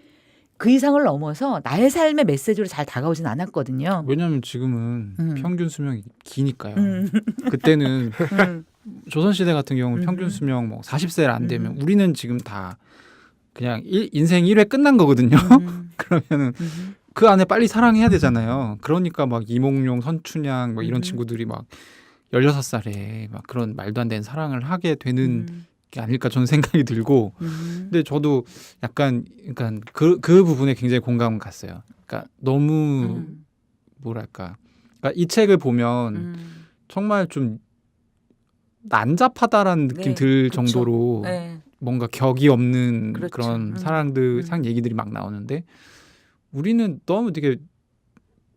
그 이상을 넘어서 나의 삶의 메시지로 잘 다가오진 않았거든요. 왜냐하면 지금은 평균 수명이 기니까요. 음. 그때는 음. 조선시대 같은 경우는 평균 수명 뭐 40세를 안 되면 우리는 지금 다 그냥 인생 1회 끝난 거거든요. 그러면은 그 안에 빨리 사랑해야 되잖아요. 그러니까 막 이몽룡, 선춘향 막 이런 친구들이 막 16살에 막 그런 말도 안 되는 사랑을 하게 되는 게 아닐까 저는 생각이 들고 근데 저도 약간 그러니까 그 부분에 굉장히 공감을 갔어요. 그러니까 너무 뭐랄까 그러니까 이 책을 보면 정말 좀 난잡하다라는 느낌 네, 들 그쵸. 정도로 네. 뭔가 격이 없는 그렇죠. 그런 사랑들 상 얘기들이 막 나오는데 우리는 너무 되게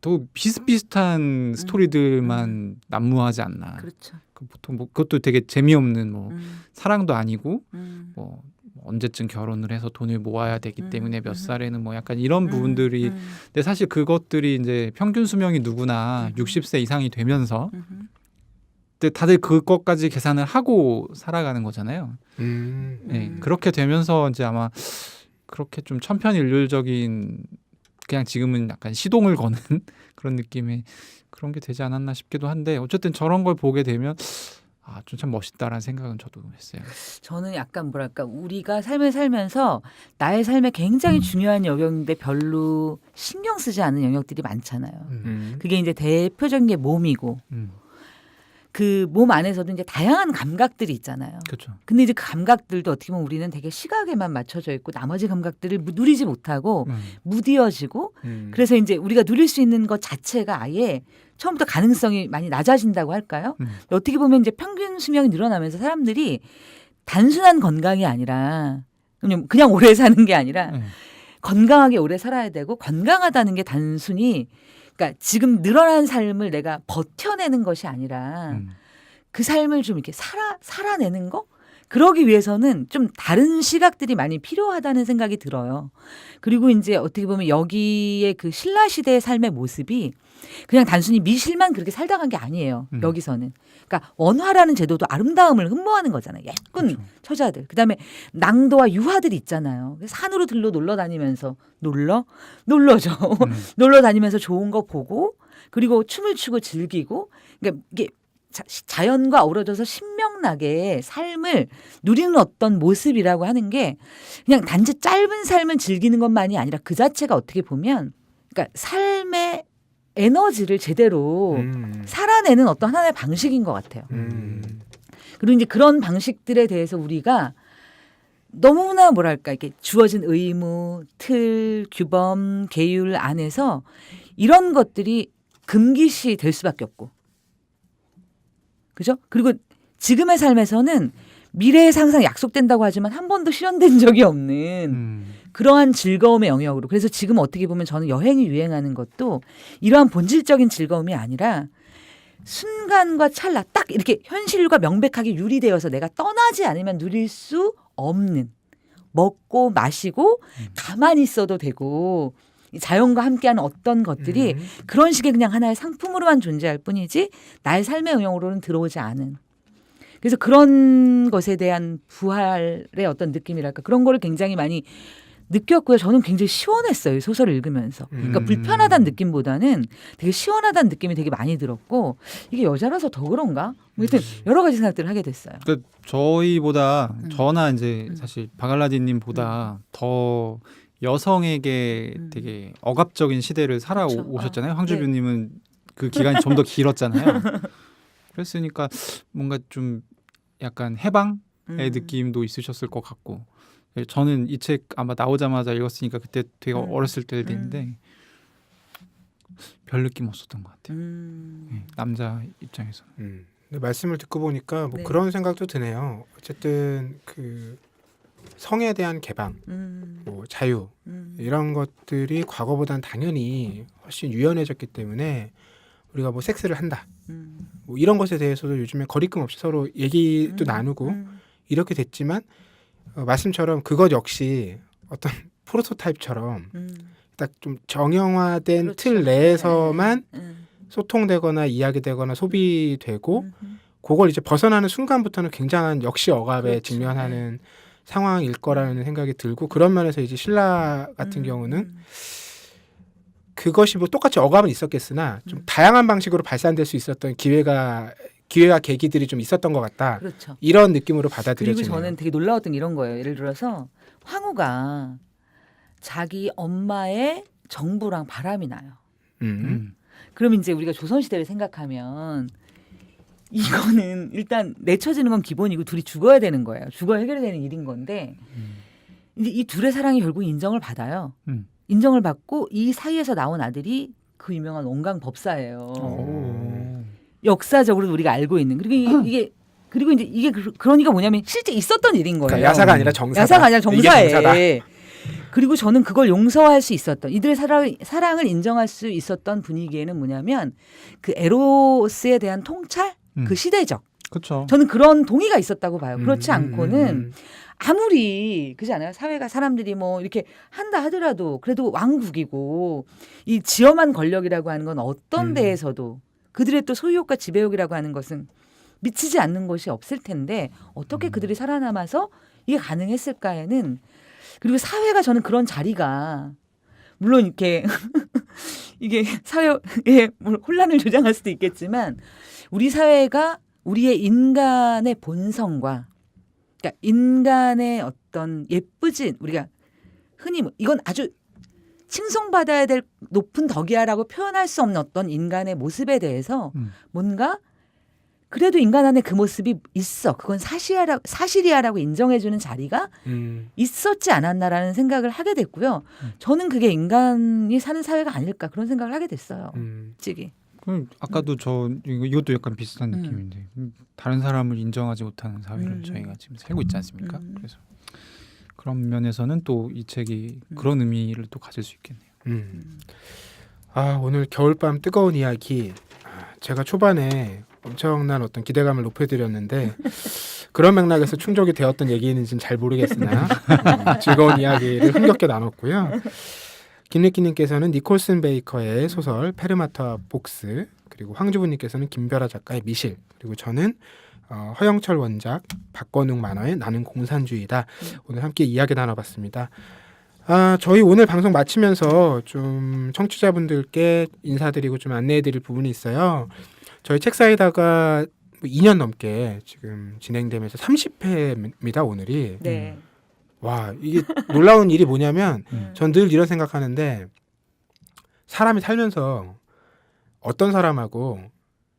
더 비슷비슷한 스토리들만 난무하지 않나. 그렇죠. 보통 뭐 그것도 되게 재미없는 뭐 음. 사랑도 아니고 음. 뭐 언제쯤 결혼을 해서 돈을 모아야 되기 때문에 몇 살에는 뭐 약간 이런 부분들이 근데 사실 그것들이 이제 평균 수명이 누구나 60세 이상이 되면서 근데 다들 그것까지 계산을 하고 살아가는 거잖아요. 네, 그렇게 되면서 이제 아마 그렇게 좀 천편일률적인 그냥 지금은 약간 시동을 거는 그런 느낌의 그런 게 되지 않았나 싶기도 한데 어쨌든 저런 걸 보게 되면 아, 좀 참 멋있다라는 생각은 저도 했어요. 저는 약간 뭐랄까 우리가 삶을 살면서 나의 삶에 굉장히 중요한 영역인데 별로 신경 쓰지 않은 영역들이 많잖아요. 그게 이제 대표적인 게 몸이고 그 몸 안에서도 이제 다양한 감각들이 있잖아요. 그렇죠. 근데 이제 그 감각들도 어떻게 보면 우리는 되게 시각에만 맞춰져 있고 나머지 감각들을 누리지 못하고 무디어지고 그래서 이제 우리가 누릴 수 있는 것 자체가 아예 처음부터 가능성이 많이 낮아진다고 할까요? 어떻게 보면 이제 평균 수명이 늘어나면서 사람들이 단순한 건강이 아니라 그냥 오래 사는 게 아니라 건강하게 오래 살아야 되고 건강하다는 게 단순히 그러니까 지금 늘어난 삶을 내가 버텨내는 것이 아니라 그 삶을 좀 이렇게 살아내는 거? 그러기 위해서는 좀 다른 시각들이 많이 필요하다는 생각이 들어요. 그리고 이제 어떻게 보면 여기에 그 신라 시대의 삶의 모습이 그냥 단순히 미실만 그렇게 살다 간 게 아니에요. 여기서는. 그러니까 원화라는 제도도 아름다움을 흠모하는 거잖아요. 예쁜 그렇죠. 처자들. 그다음에 낭도와 유화들이 있잖아요. 산으로 들로 놀러 다니면서 놀러죠. 놀러 다니면서 좋은 거 보고 그리고 춤을 추고 즐기고 그러니까 이게 자연과 어우러져서 신명나게 삶을 누리는 어떤 모습이라고 하는 게 그냥 단지 짧은 삶을 즐기는 것만이 아니라 그 자체가 어떻게 보면 그러니까 삶의 에너지를 제대로 살아내는 어떤 하나의 방식인 것 같아요. 그리고 이제 그런 방식들에 대해서 우리가 너무나 뭐랄까 이렇게 주어진 의무, 틀, 규범, 계율 안에서 이런 것들이 금기시 될 수밖에 없고 그죠? 그리고 지금의 삶에서는 미래의 상상 약속된다고 하지만 한 번도 실현된 적이 없는 그러한 즐거움의 영역으로. 그래서 지금 어떻게 보면 저는 여행이 유행하는 것도 이러한 본질적인 즐거움이 아니라 순간과 찰나 딱 이렇게 현실과 명백하게 유리되어서 내가 떠나지 않으면 누릴 수 없는 먹고 마시고 가만히 있어도 되고 자연과 함께하는 어떤 것들이 그런 식의 그냥 하나의 상품으로만 존재할 뿐이지 나의 삶의 영역으로는 들어오지 않은. 그래서 그런 것에 대한 부활의 어떤 느낌이랄까 그런 거를 굉장히 많이 느꼈고요. 저는 굉장히 시원했어요. 소설을 읽으면서. 그러니까 불편하다는 느낌보다는 되게 시원하다는 느낌이 되게 많이 들었고 이게 여자라서 더 그런가? 뭐 하여튼 여러 가지 생각들을 하게 됐어요. 그러니까 저희보다 저나 이제 사실 바갈라디님보다 더 여성에게 되게 억압적인 시대를 살아오셨잖아요. 황주뷰님은 그 기간이 좀 더 길었잖아요. 그랬으니까 뭔가 좀 약간 해방의 느낌도 있으셨을 것 같고 저는 이 책 아마 나오자마자 읽었으니까 그때 되게 어렸을 때인데 별 느낌 없었던 것 같아요. 네, 남자 입장에서는. 근데 말씀을 듣고 보니까 뭐 네. 그런 생각도 드네요. 어쨌든 그 성에 대한 개방, 뭐 자유 이런 것들이 과거보다는 당연히 훨씬 유연해졌기 때문에 우리가 뭐 섹스를 한다, 뭐 이런 것에 대해서도 요즘에 거리낌 없이 서로 얘기도 나누고 이렇게 됐지만 말씀처럼 그것 역시 어떤 프로토타입처럼 딱 좀 정형화된 그렇죠. 틀 내에서만 소통되거나 이야기되거나 소비되고 그걸 이제 벗어나는 순간부터는 굉장한 역시 억압에 그렇죠. 직면하는 상황일 거라는 생각이 들고 그런 면에서 이제 신라 같은 경우는 그것이 뭐 똑같이 억압은 있었겠으나 좀 다양한 방식으로 발산될 수 있었던 기회와 계기들이 좀 있었던 것 같다. 그렇죠. 이런 느낌으로 그리고 받아들여지네요. 저는 되게 놀라웠던 게 이런 거예요. 예를 들어서 황후가 자기 엄마의 정부랑 바람이 나요. 그럼 이제 우리가 조선시대를 생각하면 이거는 일단 내쳐지는 건 기본이고 둘이 죽어야 되는 거예요. 죽어야 해결되는 일인 건데 이제 이 둘의 사랑이 결국 인정을 받아요. 인정을 받고 이 사이에서 나온 아들이 그 유명한 원강법사예요. 역사적으로 우리가 알고 있는. 그리고 그리고 이제 이게 그러니까 뭐냐면 실제 있었던 일인 거예요. 그러니까 야사가 아니라 정사다. 야사가 아니라 이게 정사다. 정사에. 그리고 저는 그걸 용서할 수 있었던 이들의 사랑을 인정할 수 있었던 분위기에는 뭐냐면 그 에로스에 대한 통찰, 그 시대적. 그렇죠. 저는 그런 동의가 있었다고 봐요. 그렇지 않고는 아무리 그지 않아요? 사회가 사람들이 뭐 이렇게 한다 하더라도 그래도 왕국이고 이 지엄한 권력이라고 하는 건 어떤 데에서도 그들의 또 소유욕과 지배욕이라고 하는 것은 미치지 않는 것이 없을 텐데 어떻게 그들이 살아남아서 이게 가능했을까에는 그리고 사회가 저는 그런 자리가 물론 이렇게 이게 사회에 혼란을 조장할 수도 있겠지만 우리 사회가 우리의 인간의 본성과 그러니까 인간의 어떤 예쁘진 우리가 흔히 이건 아주 칭송받아야 될 높은 덕이야라고 표현할 수 없는 어떤 인간의 모습에 대해서 뭔가 그래도 인간 안에 그 모습이 있어. 그건 사실이야라고 인정해주는 자리가 있었지 않았나라는 생각을 하게 됐고요. 저는 그게 인간이 사는 사회가 아닐까 그런 생각을 하게 됐어요. 솔직히. 그럼 아까도 저 이것도 약간 비슷한 느낌인데 다른 사람을 인정하지 못하는 사회를 저희가 지금 살고 있지 않습니까? 그래서 그런 면에서는 또 이 책이 그런 의미를 또 가질 수 있겠네요. 아 오늘 겨울밤 뜨거운 이야기 제가 초반에 엄청난 어떤 기대감을 높여드렸는데 그런 맥락에서 충족이 되었던 얘기인지는 잘 모르겠으나 즐거운 이야기를 흥겹게 나눴고요. 김리키님께서는 니콜슨 베이커의 소설 페르마타 복스 그리고 황주부님께서는 김별아 작가의 미실 그리고 저는 허영철 원작 박건웅 만화의 나는 공산주의다. 오늘 함께 이야기 나눠봤습니다. 저희 오늘 방송 마치면서 좀 청취자분들께 인사드리고 좀 안내해드릴 부분이 있어요. 저희 책사이다가 2년 넘게 지금 진행되면서 30회입니다 오늘이. 네. 와 이게 놀라운 일이 뭐냐면 전 늘 이런 생각하는데 사람이 살면서 어떤 사람하고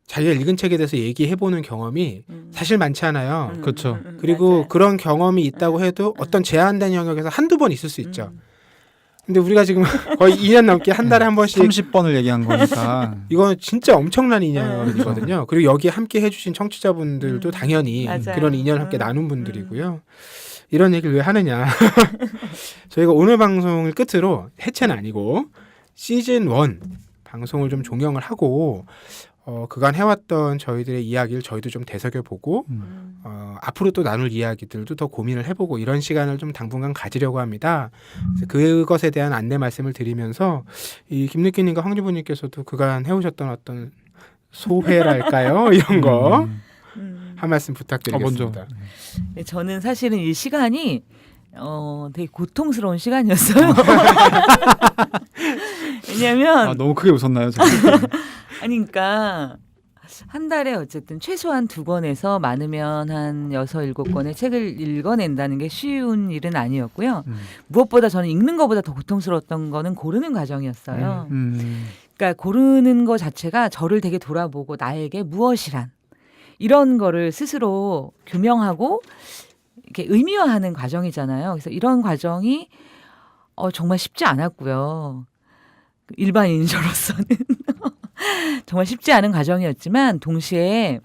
자기가 읽은 책에 대해서 얘기해보는 경험이 사실 많지 않아요. 그렇죠. 그리고 맞아요. 그런 경험이 있다고 해도 어떤 제한된 영역에서 한두 번 있을 수 있죠. 근데 우리가 지금 거의 2년 넘게 한 달에 한 번씩 30번을 얘기한 거니까 이건 진짜 엄청난 인연이거든요. 그리고 여기 함께 해주신 청취자분들도 당연히 맞아요. 그런 인연을 함께 나눈 분들이고요. 이런 얘기를 왜 하느냐. 저희가 오늘 방송을 끝으로 해체는 아니고 시즌 1 방송을 좀 종영을 하고 그간 해왔던 저희들의 이야기를 저희도 좀 되새겨보고 앞으로 또 나눌 이야기들도 더 고민을 해보고 이런 시간을 좀 당분간 가지려고 합니다. 그래서 그것에 대한 안내 말씀을 드리면서 이 김느끼님과 황주부님께서도 그간 해오셨던 어떤 소회랄까요? 이런 거 한 말씀 부탁드리겠습니다. 먼저. 네, 저는 사실은 이 시간이 되게 고통스러운 시간이었어요. 왜냐하면 너무 크게 웃었나요? 아니 그러니까 한 달에 어쨌든 최소한 2권에서 많으면 한 6, 7권의 책을 읽어낸다는 게 쉬운 일은 아니었고요. 무엇보다 저는 읽는 것보다 더 고통스러웠던 거는 고르는 과정이었어요. 그러니까 고르는 것 자체가 저를 되게 돌아보고 나에게 무엇이란 이런 거를 스스로 규명하고 이렇게 의미화하는 과정이잖아요. 그래서 이런 과정이 정말 쉽지 않았고요. 일반인 저로서는 정말 쉽지 않은 과정이었지만 동시에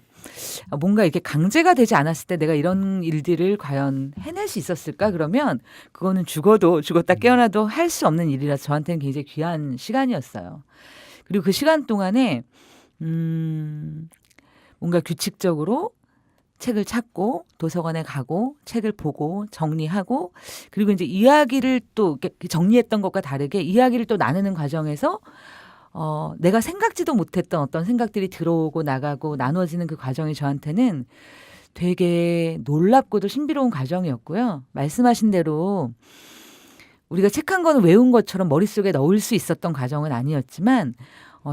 뭔가 이렇게 강제가 되지 않았을 때 내가 이런 일들을 과연 해낼 수 있었을까? 그러면 그거는 죽었다 깨어나도 할 수 없는 일이라서 저한테는 굉장히 귀한 시간이었어요. 그리고 그 시간 동안에 뭔가 규칙적으로 책을 찾고 도서관에 가고 책을 보고 정리하고 그리고 이제 이야기를 또 정리했던 것과 다르게 이야기를 또 나누는 과정에서 내가 생각지도 못했던 어떤 생각들이 들어오고 나가고 나눠지는 그 과정이 저한테는 되게 놀랍고도 신비로운 과정이었고요. 말씀하신 대로 우리가 책 한 권을 외운 것처럼 머릿속에 넣을 수 있었던 과정은 아니었지만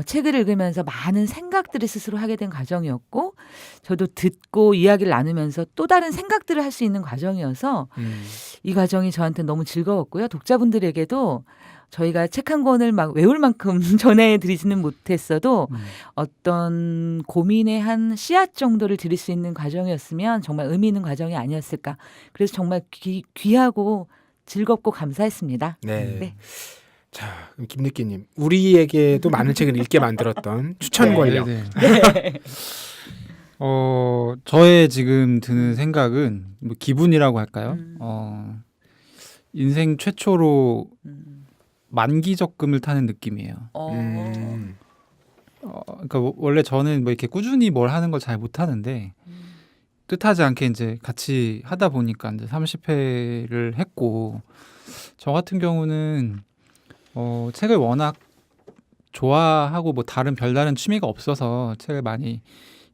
책을 읽으면서 많은 생각들을 스스로 하게 된 과정이었고 저도 듣고 이야기를 나누면서 또 다른 생각들을 할 수 있는 과정이어서 이 과정이 저한테 너무 즐거웠고요. 독자분들에게도 저희가 책 한 권을 막 외울 만큼 전해드리지는 못했어도 어떤 고민의 한 씨앗 정도를 드릴 수 있는 과정이었으면 정말 의미 있는 과정이 아니었을까. 그래서 정말 귀하고 즐겁고 감사했습니다. 네. 네. 자, 그럼 김느끼님, 우리에게도 많은 책을 읽게 만들었던 추천 권력. 네. 저의 지금 드는 생각은 뭐 기분이라고 할까요? 인생 최초로 만기 적금을 타는 느낌이에요. 그러니까 원래 저는 뭐 이렇게 꾸준히 뭘 하는 걸 잘 못하는데 뜻하지 않게 이제 같이 하다 보니까 이제 30회를 했고 저 같은 경우는 책을 워낙 좋아하고 뭐 다른 별다른 취미가 없어서 책을 많이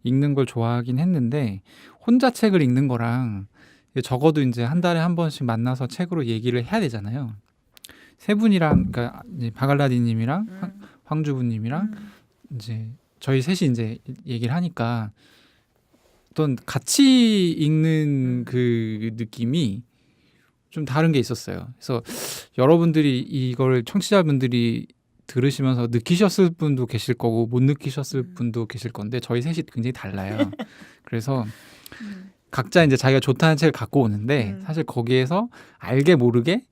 읽는 걸 좋아하긴 했는데 혼자 책을 읽는 거랑 적어도 이제 한 달에 한 번씩 만나서 책으로 얘기를 해야 되잖아요. 세 분이랑 그러니까 이제 바갈라디님이랑 황주부님이랑 이제 저희 셋이 이제 얘기를 하니까 어떤 같이 읽는 그 느낌이 좀 다른 게 있었어요. 그래서 여러분들이 이걸 청취자분들이 들으시면서 느끼셨을 분도 계실 거고 못 느끼셨을 분도 계실 건데 저희 셋이 굉장히 달라요. 그래서 각자 이제 자기가 좋다는 책을 갖고 오는데 사실 거기에서 알게 모르게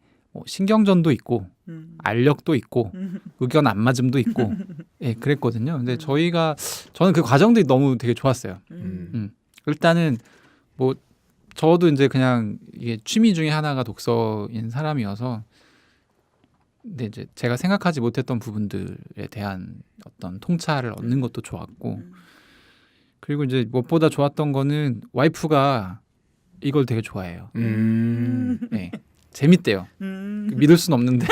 신경전도 있고 알력도 있고 의견 안 맞음도 있고 예, 그랬거든요. 근데 저는 그 과정들이 너무 되게 좋았어요. 일단은 뭐 저도 이제 그냥 이게 취미 중에 하나가 독서인 사람이어서 근데 이제 제가 생각하지 못했던 부분들에 대한 어떤 통찰을 얻는 것도 좋았고 그리고 이제 무엇보다 좋았던 거는 와이프가 이걸 되게 좋아해요. 네, 재밌대요. 믿을 순 없는데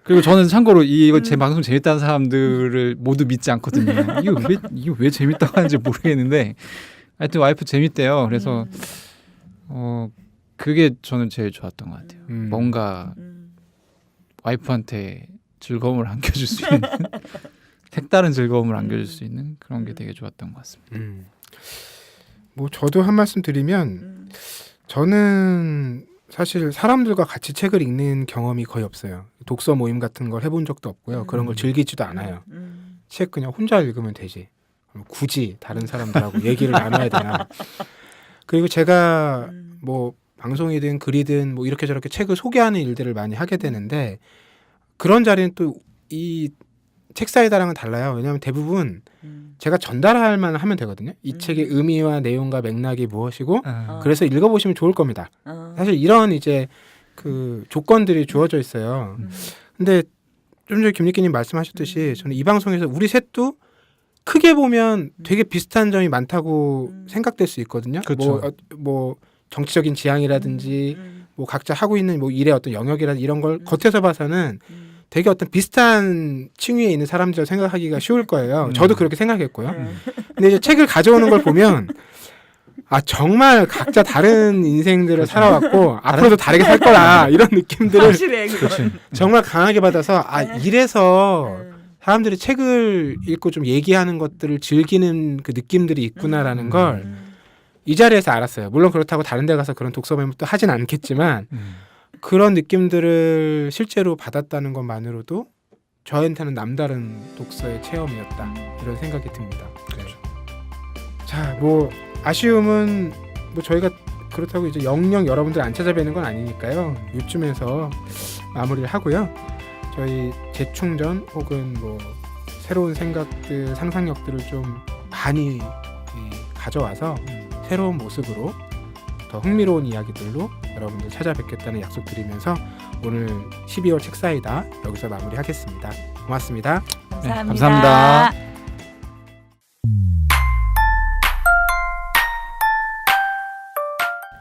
그리고 저는 참고로 이거 제 방송 재밌다는 사람들을 모두 믿지 않거든요. 이거 왜 재밌다고 하는지 모르겠는데 하여튼 와이프 재밌대요. 그래서 그게 저는 제일 좋았던 것 같아요. 뭔가 와이프한테 즐거움을 안겨줄 수 있는 색다른 즐거움을 안겨줄 수 있는 그런 게 되게 좋았던 것 같습니다. 뭐 저도 한 말씀 드리면 저는 사실 사람들과 같이 책을 읽는 경험이 거의 없어요. 독서 모임 같은 걸 해본 적도 없고요. 그런 걸 즐기지도 않아요. 책 그냥 혼자 읽으면 되지. 굳이 다른 사람들하고 얘기를 나눠야 되나. 그리고 제가 뭐 방송이든 글이든 뭐 이렇게 저렇게 책을 소개하는 일들을 많이 하게 되는데 그런 자리는 또 이 책사이다랑은 달라요. 왜냐하면 대부분 제가 전달할 만 하면 되거든요. 이 책의 의미와 내용과 맥락이 무엇이고 그래서 읽어보시면 좋을 겁니다. 사실 이런 이제 그 조건들이 주어져 있어요. 근데 좀 전에 김니끼님 말씀하셨듯이 저는 이 방송에서 우리 셋도 크게 보면 되게 비슷한 점이 많다고 생각될 수 있거든요. 그렇죠. 뭐 정치적인 지향이라든지 뭐 각자 하고 있는 뭐 일의 어떤 영역이라든지 이런 걸 겉에서 봐서는 되게 어떤 비슷한 층위에 있는 사람들을 생각하기가 쉬울 거예요. 저도 그렇게 생각했고요. 근데 이제 책을 가져오는 걸 보면 아 정말 각자 다른 인생들을 살아왔고 앞으로도 다르게 살 거라 이런 느낌들을 확실해, 그건. 정말 강하게 받아서 아 이래서 사람들이 책을 읽고 좀 얘기하는 것들을 즐기는 그 느낌들이 있구나라는 걸 이 자리에서 알았어요. 물론 그렇다고 다른 데 가서 그런 독서 모임을 또 하진 않겠지만 그런 느낌들을 실제로 받았다는 것만으로도 저한테는 남다른 독서의 체험이었다 이런 생각이 듭니다. 그렇죠. 자, 뭐 아쉬움은 뭐 저희가 그렇다고 이제 영영 여러분들 안 찾아뵈는 건 아니니까요. 요쯤에서 마무리를 하고요. 저희 재충전 혹은 뭐 새로운 생각들, 상상력들을 좀 많이 가져와서 새로운 모습으로 더 흥미로운 이야기들로 여러분들 찾아뵙겠다는 약속드리면서 오늘 12월 책사이다 여기서 마무리하겠습니다. 고맙습니다. 감사합니다. 네, 감사합니다.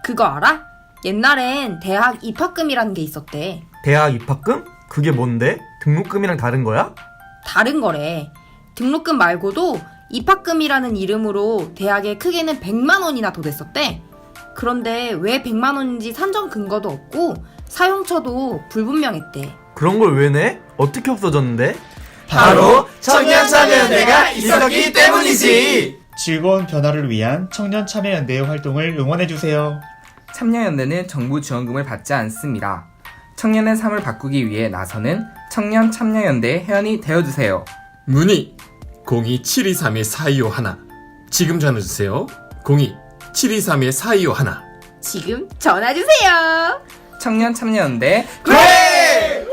그거 알아? 옛날엔 대학 입학금이라는 게 있었대. 대학 입학금? 그게 뭔데? 등록금이랑 다른 거야? 다른 거래. 등록금 말고도 입학금이라는 이름으로 대학에 크게는 100만 원이나 더 냈었대. 그런데 왜 100만 원인지 산정 근거도 없고 사용처도 불분명했대. 그런 걸 왜 내? 어떻게 없어졌는데? 바로 청년참여연대가 있었기 때문이지. 즐거운 변화를 위한 청년참여연대의 활동을 응원해주세요. 참여연대는 정부 지원금을 받지 않습니다. 청년의 삶을 바꾸기 위해 나서는 청년참여연대의 회원이 되어주세요. 문의 02-723-4251 지금 전화주세요. 02-723-4251 지금 전화주세요. 청년참여연대 그래!